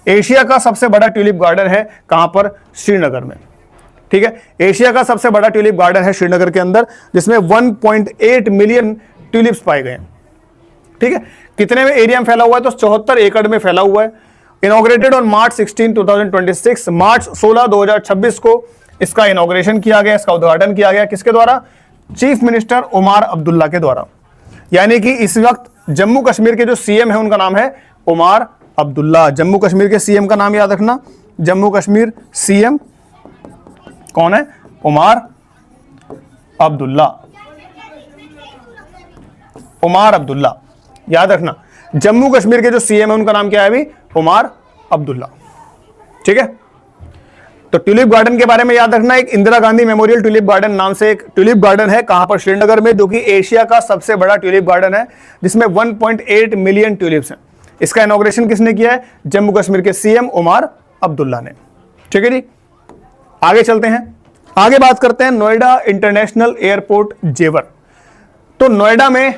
एशिया का सबसे बड़ा ट्यूलिप गार्डन है कहां पर, श्रीनगर में, ठीक है। एशिया का सबसे बड़ा ट्यूलिप गार्डन है श्रीनगर के अंदर, जिसमें 1.8 मिलियन ट्यूलिप्स पाए गए हैं, ठीक है। कितने में एरिया में फैला हुआ है, तो 74 एकड़ में फैला हुआ है। इनॉग्रेटेड ऑन मार्च 16, 2026, मार्च 16, 2026 को इसका इनॉग्रेशन किया गया, इसका उद्घाटन किया गया, किसके द्वारा, चीफ मिनिस्टर उमर अब्दुल्ला के द्वारा। यानी कि इस वक्त जम्मू कश्मीर के जो सीएम है उनका नाम है उमर अब्दुल्ला। जम्मू कश्मीर के सीएम का नाम याद रखना, जम्मू कश्मीर सीएम कौन है, उमर अब्दुल्ला। उमर अब्दुल्ला याद रखना, जम्मू कश्मीर के जो सीएम है उनका नाम क्या है अभी, उमर अब्दुल्ला, ठीक है। तो ट्यूलिप गार्डन के बारे में याद रखना, एक Indira Gandhi memorial tulip garden नाम से एक ट्यूलिप गार्डन है, कहां पर, श्रीनगर में, जो कि एशिया का सबसे बड़ा ट्यूलिप गार्डन है, जिसमें 1.8 मिलियन ट्यूलिप्स हैं। इसका इनॉग्रेशन किसने किया है, जम्मू कश्मीर के सीएम उमर अब्दुल्ला ने, ठीक है जी। आगे चलते हैं, आगे बात करते हैं नोएडा इंटरनेशनल एयरपोर्ट जेवर। तो नोएडा में,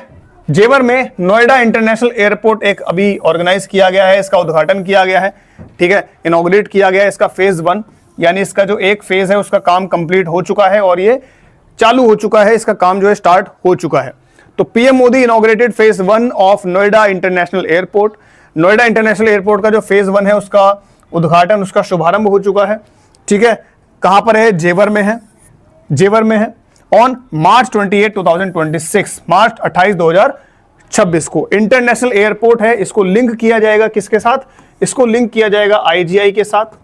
जेवर में नोएडा इंटरनेशनल एयरपोर्ट एक अभी ऑर्गेनाइज किया गया है, इसका उद्घाटन किया गया है, ठीक है, इनॉग्रेट किया गया है। इसका फेज 1 यानी इसका जो एक फेज है उसका काम कंप्लीट हो चुका है और ये चालू हो चुका है, इसका काम जो है स्टार्ट हो चुका है। तो PM Modi inaugurated phase 1 of Noida international airport. Noida international airport का जो फेज 1 है उसका उद्घाटन, उसका शुभारंभ हो चुका है, ठीक है। कहां पर है, जेवर में है, जेवर में है। ऑन मार्च 28, 2026, मार्च 28, 2026 को इंटरनेशनल एयरपोर्ट है, इसको लिंक किया जाएगा किसके साथ, इसको लिंक किया जाएगा IGI के साथ।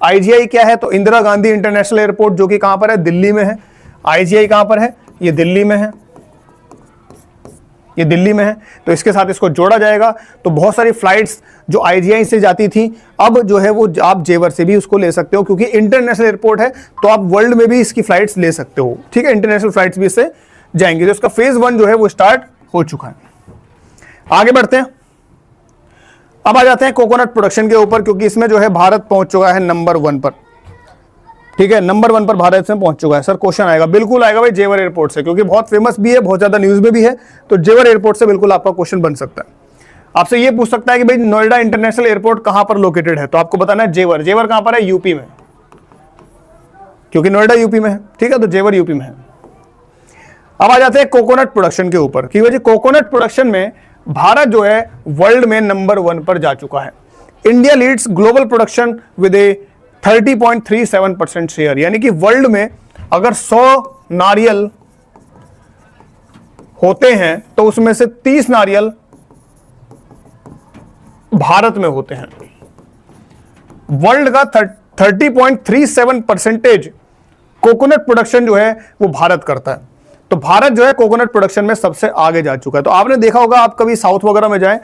IGI क्या है, तो इंदिरा गांधी इंटरनेशनल एयरपोर्ट, जो कि कहां पर है, दिल्ली में है। IGI कहां पर है, ये दिल्ली में है, ये दिल्ली में है। तो इसके साथ इसको जोड़ा जाएगा। तो बहुत सारी फ्लाइट्स जो IGI से जाती थी, अब जो है वो आप जेवर से भी उसको ले सकते हो, क्योंकि इंटरनेशनल एयरपोर्ट है, तो आप वर्ल्ड में भी इसकी फ्लाइट्स ले सकते हो, ठीक है। इंटरनेशनल फ्लाइट्स भी इससे जाएंगे। तो इसका फेज 1 जो है वो स्टार्ट हो चुका है। आगे बढ़ते हैं, अब आ जाते हैं कोकोनट प्रोडक्शन के ऊपर, क्योंकि इसमें जो है भारत पहुंच चुका है नंबर 1 पर, ठीक है, नंबर 1 पर भारत इसमें पहुंच चुका है। सर क्वेश्चन आएगा, बिल्कुल आएगा भाई, जेवर एयरपोर्ट से, क्योंकि बहुत फेमस भी है, बहुत ज्यादा न्यूज में भी है। तो जेवर एयरपोर्ट से बिल्कुल आपका क्वेश्चन बन सकता है। आपसे ये पूछ सकता है कि भाई नोएडा इंटरनेशनल एयरपोर्ट कहां पर लोकेटेड है, तो आपको बताना है जेवर। जेवर कहां पर है, यूपी में, क्योंकि नोएडा यूपी में है, ठीक है, तो जेवर यूपी में है। अब आ जाते हैं कोकोनट प्रोडक्शन के ऊपर, कि भाई कोकोनट प्रोडक्शन में भारत जो है वर्ल्ड में नंबर 1 पर जा चुका है। India leads global production with a 30.37% share, यानी कि वर्ल्ड में अगर 100 नारियल होते हैं तो उसमें से 30 नारियल भारत में होते हैं। वर्ल्ड का 30.37% कोकोनट प्रोडक्शन जो है वो भारत करता है। तो भारत जो है कोकोनट प्रोडक्शन में सबसे आगे जा चुका है। तो आपने देखा होगा, आप कभी साउथ वगैरह में जाएं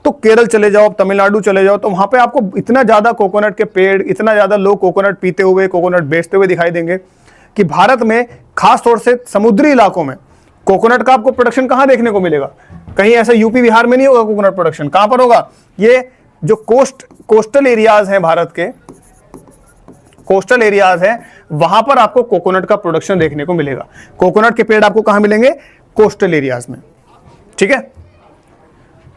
तो केरल चले जाओ, तमिलनाडु चले जाओ, तो वहां पे आपको इतना ज्यादा कोकोनट के पेड़, इतना ज्यादा लोग कोकोनट पीते हुए, कोकोनट बेचते हुए दिखाई देंगे कि भारत में खास तौर से समुद्री इलाकों में कोकोनट का आपको प्रोडक्शन कहां देखने को मिलेगा? कहीं ऐसा यूपी बिहार में नहीं होगा कोकोनट प्रोडक्शन। कहां पर होगा? ये जो कोस्टल एरियाज हैं, भारत के कोस्टल एरियाज हैं, वहां पर आपको कोकोनट का प्रोडक्शन देखने को मिलेगा। कोकोनट के पेड़ आपको कहां मिलेंगे? कोस्टल एरियाज में। ठीक है,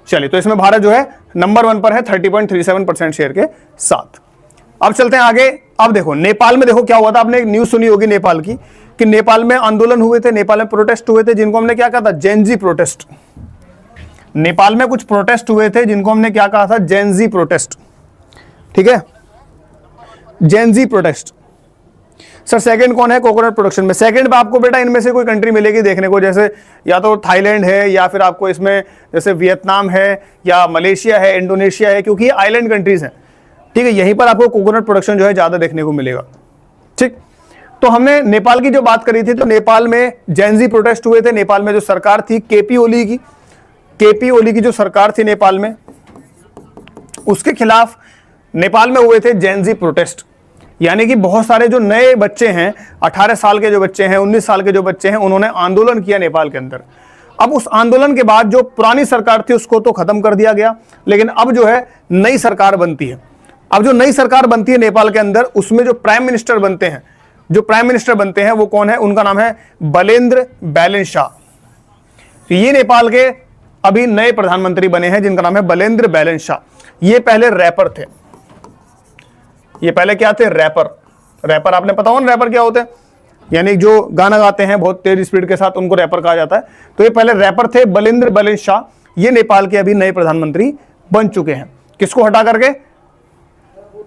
चलिए, तो इसमें भारत जो है नंबर 1 पर है 30.37% शेयर के साथ। अब चलते हैं आगे। अब देखो नेपाल में, देखो क्या हुआ था, आपने एक न्यूज सुनी होगी नेपाल की, कि नेपाल में आंदोलन हुए थे, नेपाल में प्रोटेस्ट हुए थे, जिनको हमने क्या कहा था? Gen Z protest. नेपाल में कुछ प्रोटेस्ट हुए थे जिनको हमने क्या कहा था? Gen Z protest. ठीक है, जेनजी प्रोटेस्ट। सर सेकंड कौन है कोकोनट प्रोडक्शन में? सेकंड पे आपको बेटा इनमें से कोई कंट्री मिलेगी देखने को, जैसे या तो थाईलैंड है, या फिर आपको इसमें जैसे वियतनाम है, या मलेशिया है, इंडोनेशिया है, क्योंकि ये आइलैंड कंट्रीज हैं। ठीक है, यहीं पर आपको कोकोनट प्रोडक्शन जो है ज्यादा देखने को मिलेगा। ठीक, तो हमने नेपाल की जो बात करी थी, तो नेपाल में जेनजी प्रोटेस्ट हुए थे। नेपाल में जो सरकार थी केपी ओली की जो सरकार थी नेपाल में, उसके खिलाफ नेपाल में हुए थे जेनजी प्रोटेस्ट। यानी कि बहुत सारे जो नए बच्चे हैं, 18 साल के जो बच्चे हैं, 19 साल के जो बच्चे हैं, उन्होंने आंदोलन किया नेपाल के अंदर। अब उस आंदोलन के बाद जो पुरानी सरकार थी उसको तो खत्म कर दिया गया, लेकिन अब जो है नई सरकार बनती है। अब जो नई सरकार बनती है नेपाल के अंदर, उसमें जो प्राइम मिनिस्टर बनते हैं वो कौन है? उनका नाम है बलेन्द्र बैलेंशाह। तो ये नेपाल के अभी नए प्रधानमंत्री बने हैं, जिनका नाम है बलेन्द्र बैलेंशाह। ये पहले रैपर थे। ये पहले क्या थे? रैपर आपने पता हो ना रैपर क्या होते हैं? यानी जो गाना गाते हैं बहुत तेज स्पीड के साथ, उनको रैपर कहा जाता है। तो ये पहले रैपर थे बलेन्द्र बैलेंशाह। ये नेपाल के अभी नए प्रधानमंत्री बन चुके हैं। किसको हटा करके?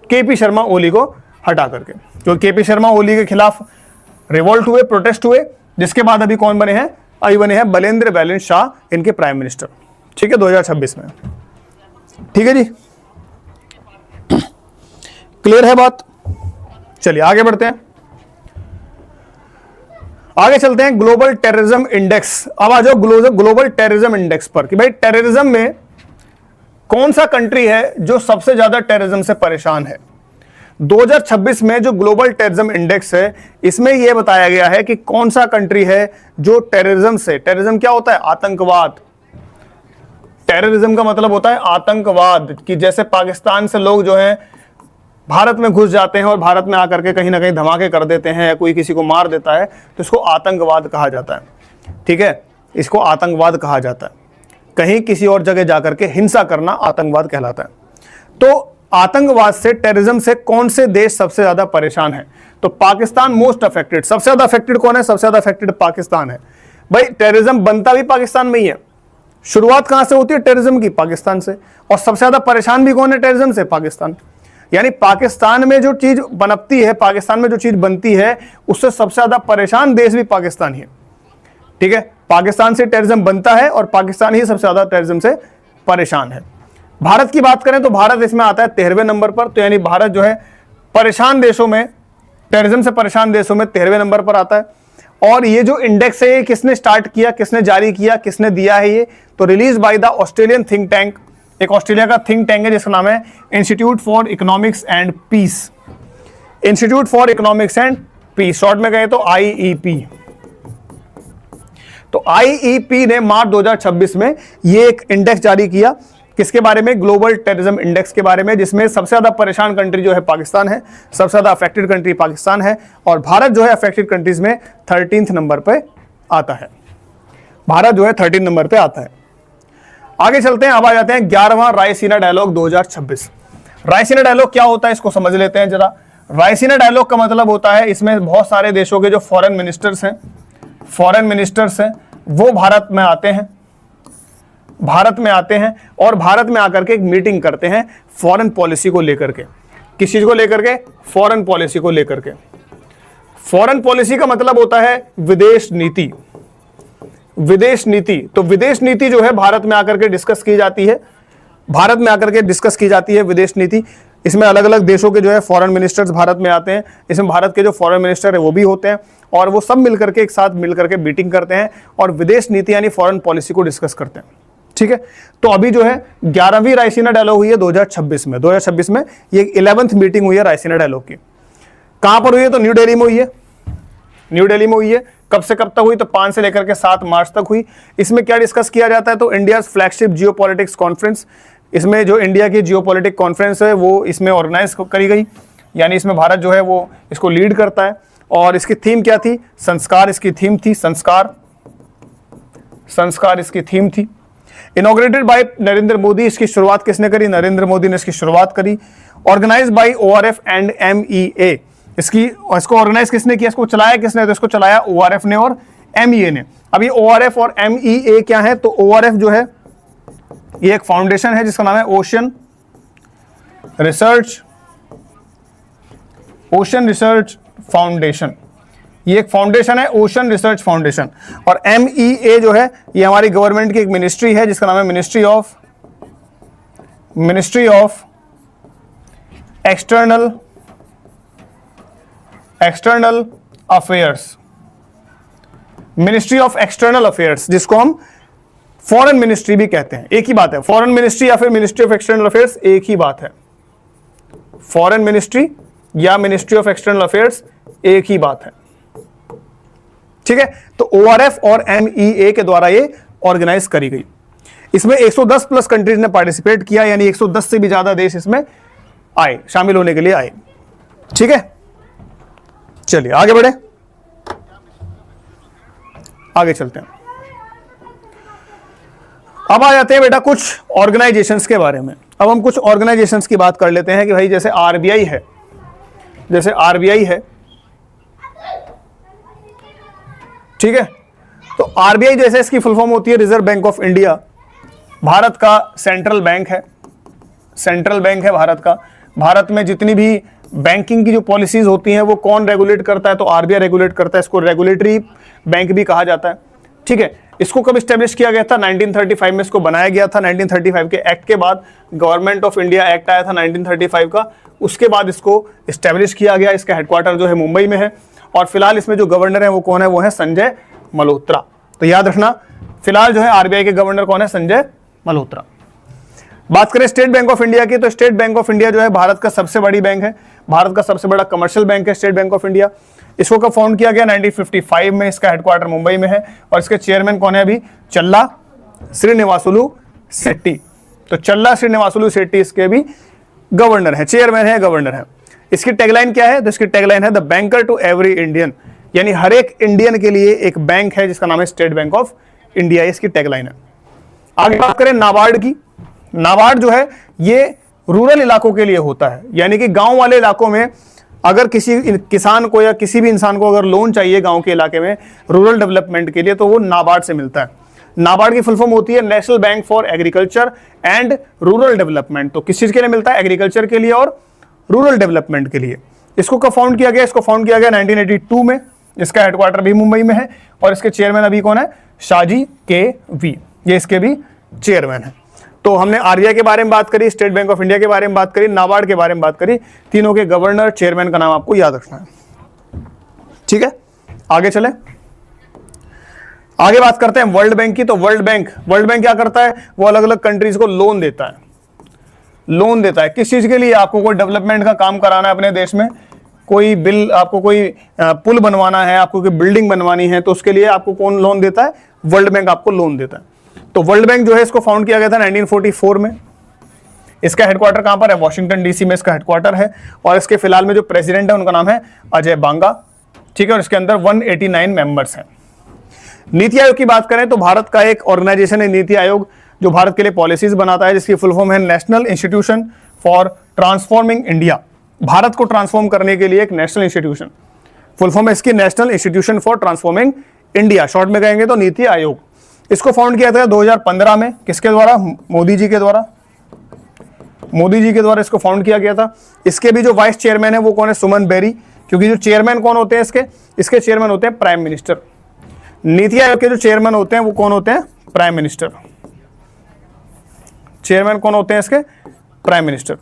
केपी शर्मा ओली को हटा करके। जो केपी शर्मा ओली के खिलाफ रिवोल्ट हुए, प्रोटेस्ट हुए, जिसके बाद अभी कौन बने हैं? अभी बने हैं बलेन्द्र बैलेंशाह, इनके प्राइम मिनिस्टर। ठीक है, 2026 में। ठीक है जी, क्लियर है बात? चलिए आगे बढ़ते हैं, आगे चलते हैं ग्लोबल टेररिज्म इंडेक्स। अब आ जाओ ग्लोबल टेररिज्म इंडेक्स पर, कि भाई टेररिज्म में कौन सा कंट्री है जो सबसे ज्यादा टेररिज्म से परेशान है। 2026 में जो ग्लोबल टेररिज्म इंडेक्स है, इसमें यह बताया गया है कि कौन सा कंट्री है जो टेररिज्म से, टेररिज्म क्या होता है? आतंकवाद। टेररिज्म का मतलब होता है आतंकवाद, कि जैसे पाकिस्तान से लोग जो हैं भारत में घुस जाते हैं और भारत में आकर के कहीं ना कहीं धमाके कर देते हैं, या कोई किसी को मार देता है, तो इसको आतंकवाद कहा जाता है। ठीक है, इसको आतंकवाद कहा जाता है। कहीं किसी और जगह जाकर के हिंसा करना आतंकवाद कहलाता है। तो आतंकवाद से, टेररिज्म से कौन से देश सबसे ज्यादा परेशान है? तो पाकिस्तान मोस्ट अफेक्टेड। सबसे ज्यादा अफेक्टेड कौन है? सबसे ज्यादा अफेक्टेड पाकिस्तान है। भाई टेररिज्म बनता भी पाकिस्तान में ही है। शुरुआत कहां से होती है टेररिज्म की? पाकिस्तान से। और सबसे ज्यादा परेशान भी कौन है टेररिज्म से? पाकिस्तान। यानी पाकिस्तान में जो चीज बनती है, पाकिस्तान में जो चीज बनती है, उससे सबसे ज्यादा परेशान देश भी पाकिस्तान ही है। ठीक है, पाकिस्तान से टेररिज्म बनता है और पाकिस्तान ही सबसे ज्यादा टेररिज्म से परेशान है। भारत की बात करें तो भारत इसमें आता है 13वें नंबर पर। तो यानी भारत जो है परेशान देशों में, टेररिज्म से परेशान देशों में 13वें नंबर पर आता है। और ये जो इंडेक्स है, ये किसने स्टार्ट किया, किसने जारी किया, किसने दिया है ये? तो release by the Australian think tank. एक ऑस्ट्रेलिया का थिंक टैंक है जिसका नाम है institute for economics and peace. Institute for economics and peace, short में कहें तो आईईपी। तो आईईपी ने मार्च 2026 में ये एक इंडेक्स जारी किया। किसके बारे में? ग्लोबल टेररिज्म इंडेक्स के बारे में, जिसमें सबसे ज्यादा परेशान कंट्री जो है पाकिस्तान है, सबसे ज्यादा अफेक्टेड कंट्री पाकिस्तान है, और भारत जो है अफेक्टेड कंट्रीज में 13th नंबर पे आता है। भारत जो है 13 नंबर पे आता है। आगे चलते हैं, अब आ जाते हैं 11वां रायसीना डायलॉग 2026। रायसीना डायलॉग क्या होता है इसको समझ लेते हैं जरा। रायसीना डायलॉग का मतलब होता है, इसमें बहुत सारे देशों के जो फॉरेन मिनिस्टर्स हैं वो भारत में आते हैं और भारत में आकर के एक मीटिंग करते हैं फॉरेन पॉलिसी को लेकर के। किस चीज को लेकर के? फॉरेन पॉलिसी को लेकर के। फॉरेन पॉलिसी का मतलब होता है विदेश नीति। विदेश नीति, तो विदेश नीति जो है भारत में आकर के डिस्कस की जाती है। भारत में आकर के डिस्कस की जाती है विदेश नीति। इसमें अलग अलग देशों के जो है फॉरेन मिनिस्टर्स भारत में आते हैं। इसमें भारत के जो फॉरेन मिनिस्टर है वो भी होते हैं और वो सब मिलकर के एक साथ मिलकर के मीटिंग करते हैं और विदेश नीति यानी फॉरेन पॉलिसी को डिस्कस करते हैं। ठीक है, तो अभी जो है 11वीं रायसीना डायलॉग हुई है 2026 में। 2026 में ये 11th मीटिंग हुई है रायसीना डायलॉग की। कहां पर हुई है? तो न्यू दिल्ली में हुई है। न्यू दिल्ली में हुई है। कब से कब तक हुई? तो 5 से लेकर के 7 मार्च तक हुई। इसमें क्या डिस्कस किया जाता है? तो इंडिया फ्लैगशिप जियोपॉलिटिक्स कॉन्फ्रेंस, इसमें जो इंडिया की जियोपॉलिटिक कॉन्फ्रेंस है वो इसमें ऑर्गेनाइज करी गई, यानी इसमें भारत जो है वो इसको लीड करता है। और इसकी थीम क्या थी? संस्कार इसकी थीम थी। संस्कार इसकी थीम थी। इनॉग्रेटेड बाय नरेंद्र मोदी, इसकी शुरुआत किसने करी? नरेंद्र मोदी ने इसकी शुरुआत करी। Organise by ORF and MEA, इसको ऑर्गेनाइज किसने किया? इसको चलाया किसने? तो इसको चलाया ORF ने और MEA ने। अब ये ORF और MEA क्या है? तो ORF जो है ये एक फाउंडेशन है जिसका नाम है ओशन रिसर्च फाउंडेशन। ये एक फाउंडेशन है, ओशन रिसर्च फाउंडेशन। और MEA जो है ये हमारी गवर्नमेंट की एक मिनिस्ट्री है जिसका नाम है ministry of external affairs. Ministry of external affairs, जिसको हम फॉरेन मिनिस्ट्री भी कहते हैं। एक ही बात है, फॉरेन मिनिस्ट्री या फिर मिनिस्ट्री ऑफ एक्सटर्नल अफेयर्स एक ही बात है। फॉरेन मिनिस्ट्री या मिनिस्ट्री ऑफ एक्सटर्नल अफेयर्स एक ही बात है। ठीक है, तो ORF और MEA के द्वारा ये ऑर्गेनाइज करी गई। इसमें 110 प्लस कंट्रीज ने पार्टिसिपेट किया, यानी 110 से भी ज्यादा देश इसमें आए, शामिल होने के लिए आए। ठीक है, चलिए आगे बढ़े, आगे चलते हैं। अब आ जाते हैं बेटा कुछ ऑर्गेनाइजेशंस के बारे में। अब हम कुछ ऑर्गेनाइजेशंस की बात कर लेते हैं कि भाई जैसे RBI है, ठीक है, तो RBI जैसे इसकी फुल फॉर्म होती है reserve bank of India. Bharat का सेंट्रल बैंक है भारत का। भारत में जितनी भी बैंकिंग की जो पॉलिसीज होती हैं वो कौन रेगुलेट करता है? तो RBI रेगुलेट करता है। इसको रेगुलेटरी बैंक भी कहा जाता है। ठीक है, इसको कब स्टेब्लिश किया गया था? 1935 में इसको बनाया गया था। 1935 के एक्ट के बाद गवर्नमेंट ऑफ इंडिया एक्ट आया था 1935 का, उसके बाद इसको स्टेब्लिश किया गया। इसका हेडक्वार्टर जो है मुंबई में है और फिलहाल इसमें जो गवर्नर है वो कौन है? वो है संजय मल्होत्रा। तो याद रखना, फिलहाल जो है RBI के गवर्नर कौन है? संजय मल्होत्रा। बात करें स्टेट बैंक ऑफ इंडिया की, तो स्टेट बैंक ऑफ इंडिया जो है भारत का सबसे बड़ी बैंक है, भारत का सबसे बड़ा कमर्शियल बैंक है स्टेट बैंक ऑफ इंडिया। इसको कब फाउंड किया गया? 1955 में। इसका हेडक्वार्टर मुंबई में है और इसके चेयरमैन कौन है? अभी चल्ला श्रीनिवासुलु शेट्टी। तो चल्ला श्रीनिवासुलु शेट्टी इसके भी गवर्नर है, चेयरमैन है, गवर्नर है। इसकी टैगलाइन क्या है? तो इसकी टैगलाइन है the banker to every Indian, यानी हर एक इंडियन के लिए एक बैंक है जिसका नाम है स्टेट बैंक ऑफ इंडिया। इसकी टैगलाइन है। आगे बात करें नाबार्ड की। नाबार्ड जो है ये रूरल इलाकों के लिए होता है, यानी कि गांव वाले इलाकों में अगर किसी किसान को या किसी भी इंसान को अगर लोन चाहिए गांव के इलाके में रूरल डेवलपमेंट के लिए, तो वो नाबार्ड से मिलता है। नाबार्ड की फुल फॉर्म होती है national bank for agriculture and rural development. तो किस चीज के लिए मिलता है? एग्रीकल्चर के लिए और रूरल डेवलपमेंट के लिए। इसको कब फाउंड किया गया? इसको फाउंड किया गया 1982 में। इसका हेडक्वार्टर भी मुंबई में है और इसके चेयरमैन अभी कौन है? शाजी के वी, ये इसके भी चेयरमैन है। तो हमने RBI के बारे में बात करी, स्टेट बैंक ऑफ इंडिया के बारे में बात करी, नाबार्ड के बारे में बात करी। तीनों के गवर्नर चेयरमैन का नाम आपको याद रखना है। ठीक है, आगे चले, आगे बात करते हैं वर्ल्ड बैंक की। तो वर्ल्ड बैंक क्या करता है? वो अलग अलग कंट्रीज को लोन देता है। किस चीज के लिए? आपको कोई डेवलपमेंट का काम कराना है अपने देश में, कोई बिल, आपको कोई पुल बनवाना है, आपको कोई बिल्डिंग बनवानी है, तो उसके लिए आपको कौन लोन देता है? वर्ल्ड बैंक आपको लोन देता है। तो वर्ल्ड बैंक जो है इसको फाउंड किया गया था 1944 में। इसका हेडक्वार्टर कहां पर है? वॉशिंगटन DC में इसका हेडक्वार्टर है और इसके फिलहाल में जो प्रेसिडेंट है उनका नाम है अजय बांगा। ठीक है, और इसके अंदर 189 मेंबर्स हैं। नीति आयोग की बात करें तो भारत का एक ऑर्गेनाइजेशन है नीति आयोग, जो भारत के लिए पॉलिसीज बनाता है, जिसकी फुल फॉर्म है national institution for transforming India. Bharat को ट्रांसफॉर्म करने के लिए एक नेशनल इंस्टीट्यूशन, फुल फॉर्म है इसकी national institution for transforming India, short में कहेंगे तो नीति आयोग। इसको फाउंड किया था 2015 में। किसके द्वारा? मोदी जी के द्वारा। इसको फाउंड किया गया था। इसके भी जो वाइस चेयरमैन है वो कौन है? सुमन बेरी। क्योंकि जो चेयरमैन कौन होते हैं इसके चेयरमैन होते हैं प्राइम मिनिस्टर। नीति आयोग के जो चेयरमैन होते हैं वो कौन होते हैं? Prime minister. चेयरमैन कौन होते हैं इसके? Prime minister.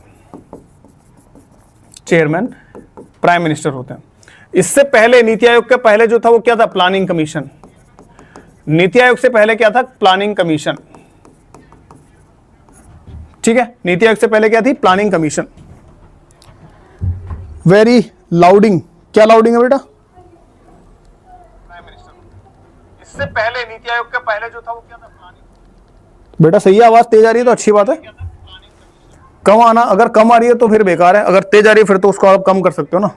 Chairman prime minister होते हैं। इससे पहले नीति आयोग के पहले जो था वो क्या था, प्लानिंग कमीशन। नीति आयोग से पहले क्या था, प्लानिंग कमीशन। ठीक है, नीति आयोग से पहले क्या थी, प्लानिंग कमीशन। वेरी लाउडिंग, क्या लाउडिंग है बेटा, प्राइम मिनिस्टर। इससे पहले नीति आयोग के पहले जो था वो क्या था, प्लानिंग। बेटा सही है, आवाज तेज आ रही है तो अच्छी बात है। कम आना, अगर कम आ रही है तो फिर बेकार है, अगर तेज आ रही है फिर तो उसको आप कम कर सकते हो ना।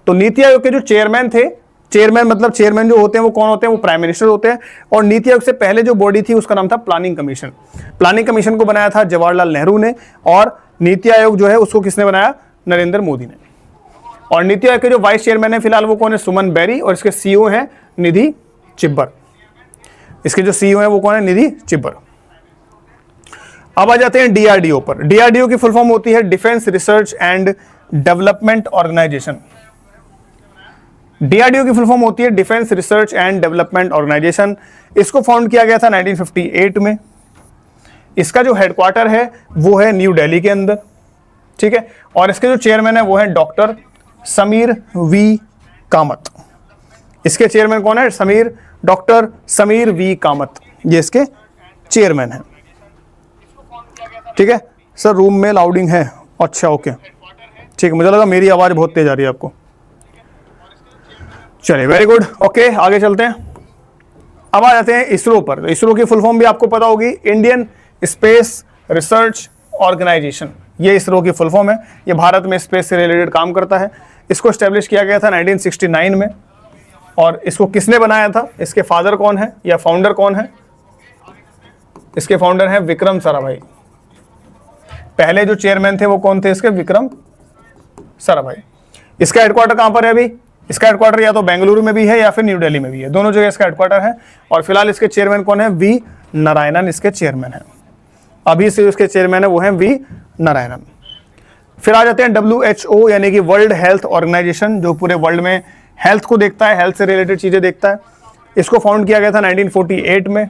तो नीति आयोग के जो चेयरमैन थे, चेयरमैन मतलब चेयरमैन जो होते हैं वो कौन होते हैं, वो प्राइम मिनिस्टर होते हैं। और नीति आयोग से पहले जो बॉडी थी उसका नाम था प्लानिंग कमीशन। प्लानिंग कमीशन को बनाया था जवाहरलाल नेहरू ने, और नीति आयोग जो है उसको किसने बनाया, नरेंद्र मोदी ने। और नीति आयोग के जो वाइस चेयरमैन है फिलहाल वो कौन है, सुमन बेरी, और इसके सीईओ है निधि चिब्बर। इसके जो सीईओ है वो कौन है, निधि चिब्बर। अब आ जाते हैं डीआरडीओ पर। डीआरडीओ की फुल फॉर्म होती है defence research and development organisation. DRDO की फुल फॉर्म होती है defence research and development organisation. इसको फाउंड किया गया था 1958 में। इसका जो हेडक्वार्टर है वो है न्यू दिल्ली के अंदर। ठीक है, और इसके जो चेयरमैन है वो है डॉक्टर समीर वी कामत। इसके चेयरमैन कौन है, डॉक्टर समीर वी कामत, ये इसके चेयरमैन है। ठीक है सर, रूम में लाउडिंग है, अच्छा ओके ठीक है, मुझे लगा मेरी आवाज बहुत तेज आ रही है आपको। चलिए वेरी गुड, ओके आगे चलते हैं। अब आ जाते हैं इसरो पर। तो इसरो की फुल फॉर्म भी आपको पता होगी, इंडियन स्पेस रिसर्च ऑर्गेनाइजेशन। ये इसरो की फुल फॉर्म है, ये भारत में स्पेस से रिलेटेड काम करता है। इसको एस्टेब्लिश किया गया था 1969 में। और इसको किसने बनाया था, इसके फादर कौन है या फाउंडर कौन है, इसके फाउंडर है विक्रम साराभाई। पहले जो चेयरमैन थे वो कौन थे इसके, विक्रम साराभाई। इसका हेडक्वार्टर कहां पर है अभी, इसका हेडक्वार्टर या तो बेंगलुरु में भी है या फिर न्यू दिल्ली में भी है, दोनों जगह इसका हेडक्वार्टर है। और फिलहाल इसके चेयरमैन कौन है, वी नारायणन इसके चेयरमैन है। अभी से इसके चेयरमैन है वो है वी नारायणन। फिर आ जाते हैं WHO यानी कि वर्ल्ड हेल्थ ऑर्गेनाइजेशन, जो पूरे वर्ल्ड में हेल्थ को देखता है, हेल्थ से रिलेटेड चीजें देखता है। इसको फाउंड किया गया था 1948 में।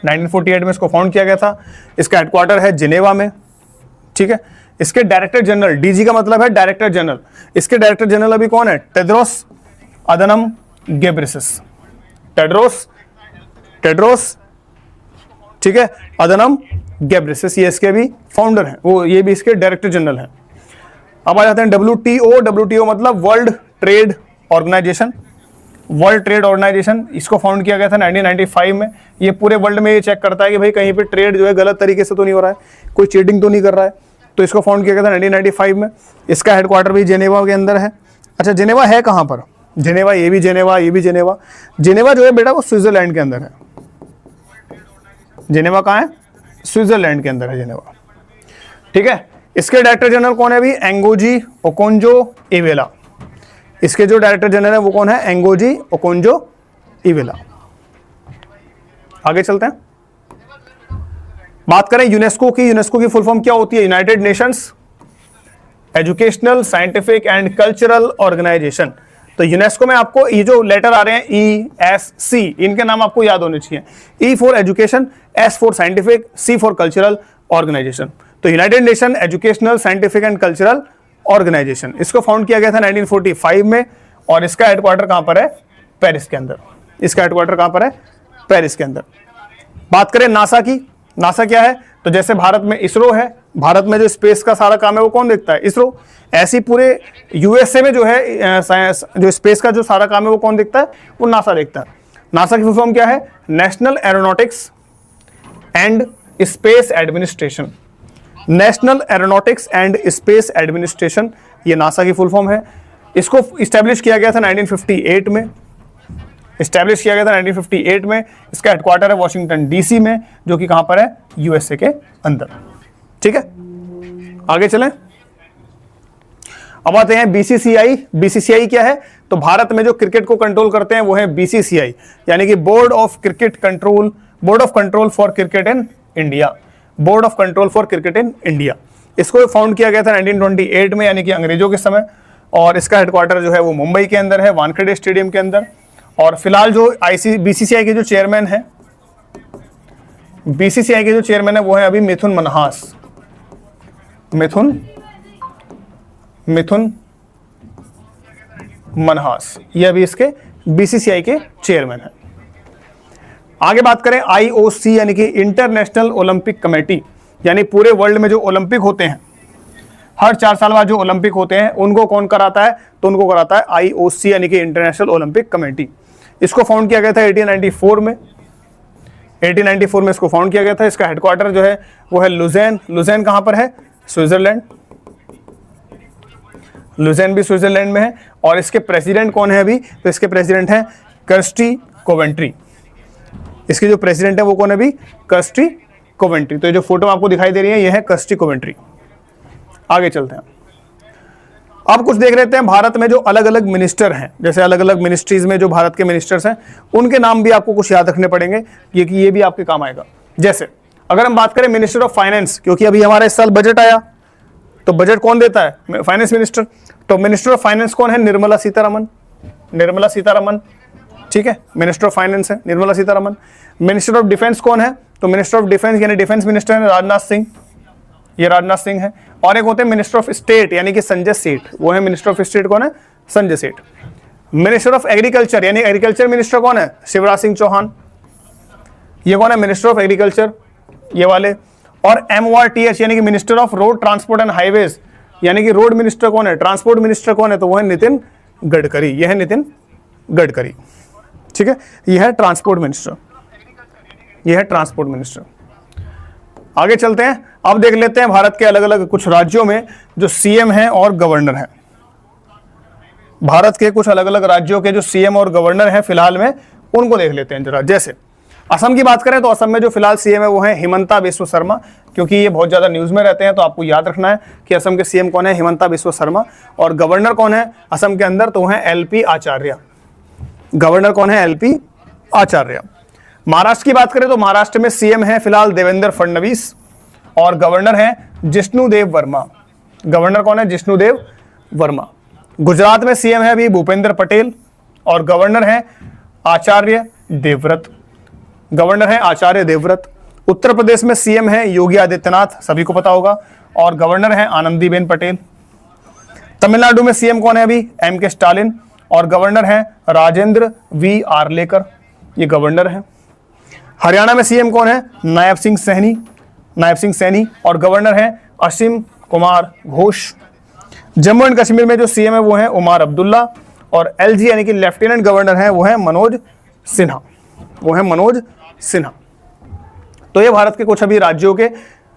1948 में इसको फाउंड किया गया था। इसका हेडक्वार्टर है जिनेवा में। ठीक है, इसके डायरेक्टर जनरल, डीजी का मतलब है डायरेक्टर जनरल, इसके डायरेक्टर जनरल अभी कौन है, टेड्रोस अदनम गेब्रेसस। टेड्रोस ठीक है, अदनम गेब्रेसस, ये इसके भी फाउंडर हैं, वो ये भी इसके डायरेक्टर जनरल हैं। अब आ जाते हैं WTO मतलब world trade organisation. World trade organisation, इसको फाउंड किया गया था 1995 में। ये पूरे वर्ल्ड में ये चेक करता है कि भाई कहीं पे ट्रेड जो है गलत तरीके से तो नहीं हो रहा है, कोई चीटिंग तो नहीं कर रहा है, तो इसको फाउंड किया गया था 1995 में। इसका हेडक्वार्टर भी जेनेवा के अंदर है। अच्छा जेनेवा है कहाँ पर, जेनेवा, ये भी जेनेवा, ये भी जेनेवा। जेनेवा जो है बेटा वो स्विट्जरलैंड के अंदर है। जेनेवा कहाँ है, स्विट्जरलैंड के अंदर है जेनेवा। ठीक है, इसके डायरेक्टर जनरल कौन है अभी, एंगोजी ओकोंजो इवेला। इसके जो डायरेक्टर जनरल है वो कौन है, एंगोजी ओकोंजो इवेला। आगे चलते हैं, बात करें यूनेस्को की। यूनेस्को की फुल फॉर्म क्या होती है, United Nations educational scientific and cultural organisation. तो यूनेस्को में आपको ये जो लेटर आ रहे हैं ESC, इनके नाम आपको याद होने चाहिए। E for education, S for scientific, C for cultural organisation. तो United Nation Educational scientific and cultural Organisation, इसको फाउंड किया गया था 1945 में। और इसका हेडक्वार्टर कहां पर है, पेरिस के अंदर। इसका हेडक्वार्टर कहां पर है, पेरिस के अंदर। बात करें नासा की। नासा क्या है, तो जैसे भारत में इसरो है, भारत में जो स्पेस का सारा काम है वो कौन देखता है, इसरो। ऐसी पूरे USA में जो है जो स्पेस का जो सारा काम है वो कौन देखता है, वो नासा देखता है। नासा की फुल फॉर्म क्या है, national aeronautics and space administration. National aeronautics and space administration, ये नासा की फुल फॉर्म है। इसको इस्टेब्लिश किया गया था 1958 में। इस्टेब्लिश किया गया था 1958 में। इसका हेडक्वार्टर है वॉशिंगटन DC में, जो कि कहां पर है, USA के अंदर। ठीक है, आगे चलें। अब आते हैं BCCI। BCCI क्या है, तो भारत में जो क्रिकेट को कंट्रोल करते हैं वो है BCCI, यानी कि board of control for cricket in India. Board of control for cricket in India, इसको फाउंड किया गया था 1928 में, यानी कि अंग्रेजों के समय। और इसका हेडक्वार्टर जो है वो मुंबई के अंदर है, वानखेड़े स्टेडियम के अंदर। और फिलहाल जो BCCI के जो चेयरमैन है, BCCI के जो चेयरमैन है वो है अभी मिथुन मनहास। मिथुन मिथुन मनहास, ये अभी इसके बीसीसीआई के चेयरमैन हैं। आगे बात करें आईओसी यानी कि इंटरनेशनल ओलंपिक कमेटी, यानी पूरे वर्ल्ड में जो ओलंपिक होते हैं, हर 4 साल बाद जो ओलंपिक होते हैं उनको कौन कराता है, तो उनको कराता है आईओसी यानी कि इंटरनेशनल ओलंपिक कमेटी। इसको फाउंड किया गया था 1894 में। 1894 में इसको फाउंड किया गया था। इसका हेडक्वार्टर जो है वो है लुज़ेन। लुज़ेन कहां पर है, स्विट्जरलैंड। लुज़ेन भी स्विट्जरलैंड में है। और इसके प्रेसिडेंट कौन है अभी, तो इसके प्रेसिडेंट हैं कर्स्टी कोवेंट्री। इसके जो प्रेसिडेंट है वो कौन है अभी, कर्स्टी कोवेंट्री। तो ये जो फोटो आपको दिखाई दे रही है ये है कर्स्टी कोवेंट्री। आगे चलते हैं, अब कुछ देख लेते हैं भारत में जो अलग अलग मिनिस्टर हैं, जैसे अलग अलग मिनिस्ट्रीज में जो भारत के मिनिस्टर्स हैं उनके नाम भी आपको कुछ याद रखने पड़ेंगे, ये भी आपके काम आएगा। जैसे अगर हम बात करें मिनिस्टर ऑफ फाइनेंस, क्योंकि अभी हमारा इस साल बजट आया, तो बजट कौन देता है, फाइनेंस मिनिस्टर। तो मिनिस्टर ऑफ फाइनेंस कौन है, निर्मला सीतारमन। निर्मला सीतारमन, ठीक है, मिनिस्टर ऑफ फाइनेंस है Nirmala Sitharaman. Minister of defence कौन है, तो मिनिस्टर ऑफ डिफेंस यानी डिफेंस मिनिस्टर है राजनाथ सिंह, ये राजनाथ सिंह है। और एक होते हैं मिनिस्टर ऑफ स्टेट यानी कि संजय सेठ, वो है मिनिस्टर ऑफ स्टेट कौन है, Sanjay Seth. Minister of agriculture यानी एग्रीकल्चर मिनिस्टर कौन है, शिवराज सिंह चौहान, ये कौन है, मिनिस्टर ऑफ एग्रीकल्चर, ये वाले। और MORTH यानी कि minister of road transport and highways, यानी कि रोड मिनिस्टर कौन है, ट्रांसपोर्ट मिनिस्टर कौन है, तो वो है नितिन गडकरी, यह है नितिन गडकरी, ठीक है, यह है ट्रांसपोर्ट मिनिस्टर, यह है ट्रांसपोर्ट मिनिस्टर। आगे चलते हैं, अब देख लेते हैं भारत के अलग अलग कुछ राज्यों में जो सीएम हैं और गवर्नर हैं। भारत के कुछ अलग अलग राज्यों के जो सीएम और गवर्नर हैं फिलहाल में, उनको देख लेते हैं जरा। जैसे असम की बात करें तो असम में जो फिलहाल सीएम है वो है हिमंता बिस्वा शर्मा, क्योंकि ये बहुत ज्यादा न्यूज में रहते हैं तो आपको याद रखना है कि असम के सीएम कौन है, हिमंता बिस्वा शर्मा। और गवर्नर कौन है असम के अंदर, तो है LP आचार्य। गवर्नर कौन है, LP आचार्य। महाराष्ट्र की बात करें तो महाराष्ट्र में सीएम है फिलहाल देवेंद्र फडणवीस और गवर्नर है जिष्णुदेव वर्मा। गवर्नर कौन है, जिष्णुदेव वर्मा। गुजरात में सीएम है अभी भूपेंद्र पटेल और गवर्नर है आचार्य देवव्रत। गवर्नर है आचार्य देवव्रत। उत्तर प्रदेश में सीएम है योगी आदित्यनाथ, सभी को पता होगा, और गवर्नर है आनंदीबेन पटेल। तमिलनाडु में सीएम कौन है अभी, MK स्टालिन, और गवर्नर है राजेंद्र V आर्लेकर, ये गवर्नर है। हरियाणा में सीएम कौन है, नायब सिंह सैनी, और गवर्नर है असीम कुमार घोष। जम्मू एंड कश्मीर में जो सीएम है वो है उमर अब्दुल्ला, और LG यानी कि लेफ्टिनेंट गवर्नर है वो है मनोज सिन्हा। तो ये भारत के कुछ अभी राज्यों के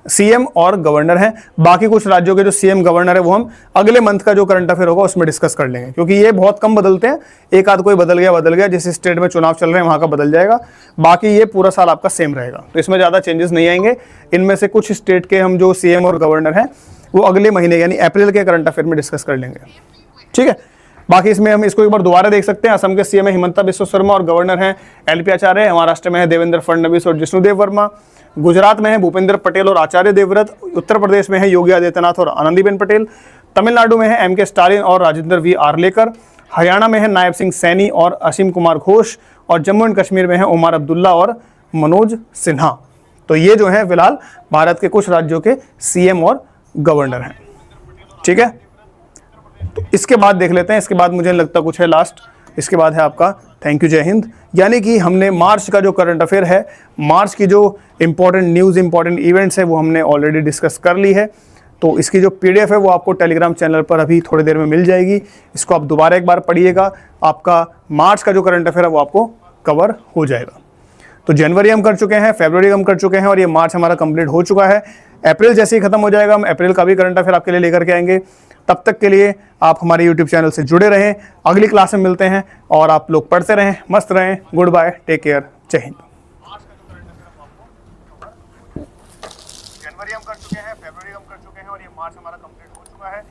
सीएम और गवर्नर हैं। बाकी कुछ राज्यों के जो सीएम गवर्नर है वो हम अगले मंथ का जो करंट अफेयर होगा उसमें डिस्कस कर लेंगे, क्योंकि ये बहुत कम बदलते हैं, एक आध कोई बदल गया, जिस स्टेट में चुनाव चल रहे हैं वहां का बदल जाएगा, बाकी ये पूरा साल आपका सेम रहेगा, तो इसमें ज्यादा चेंजेस नहीं आएंगे। इनमें से कुछ स्टेट के हम जो सीएम और गवर्नर हैं वो अगले महीने यानी अप्रैल के करंट अफेयर में डिस्कस कर लेंगे, ठीक है। बाकी इसमें हम इसको एक बार दोबारा देख सकते हैं। असम के सीएम है हिमंता बिस्वा शर्मा और गवर्नर हैं LP आचार्य। महाराष्ट्र में है देवेंद्र फडणवीस और जिष्णुदेव वर्मा। गुजरात में है भूपेंद्र पटेल और आचार्य देवव्रत। उत्तर प्रदेश में है योगी आदित्यनाथ और आनंदीबेन पटेल। तमिलनाडु में है MK स्टालिन और राजेंद्र V आर्लेकर। हरियाणा में है नायब सिंह सैनी और असीम कुमार घोष, और जम्मू एंड कश्मीर में है उमर अब्दुल्ला और मनोज सिन्हा। तो ये जो है फिलहाल भारत के कुछ राज्यों के सीएम और गवर्नर हैं, ठीक है। तो इसके बाद देख लेते हैं, इसके बाद मुझे लगता कुछ है लास्ट, इसके बाद है आपका थैंक यू जय हिंद। यानी कि हमने मार्च का जो करंट अफेयर है, मार्च की जो इंपॉर्टेंट न्यूज़, इंपॉर्टेंट इवेंट्स है वो हमने ऑलरेडी डिस्कस कर ली है। तो इसकी जो PDF है वो आपको टेलीग्राम चैनल पर अभी थोड़ी देर में मिल जाएगी। इसको आप दोबारा एक बार पढ़िएगा, आपका मार्च का जो करंट अफेयर है वो आपको कवर हो जाएगा। तो जनवरी हम कर चुके हैं, फरवरी हम कर चुके हैं, और ये मार्च हमारा कंप्लीट हो चुका है। अप्रैल जैसे ही खत्म हो जाएगा हम अप्रैल का भी करंट अफेयर आपके लिए लेकर के आएंगे। तब तक के लिए आप हमारे YouTube चैनल से जुड़े रहें। अगली क्लास में मिलते हैं, और आप लोग पढ़ते रहें, मस्त रहें। गुड बाय, टेक केयर, जय हिंद। जनवरी हम कर चुके हैं, फरवरी हम कर चुके हैं, और ये मार्च हमारा कंप्लीट हो चुका है।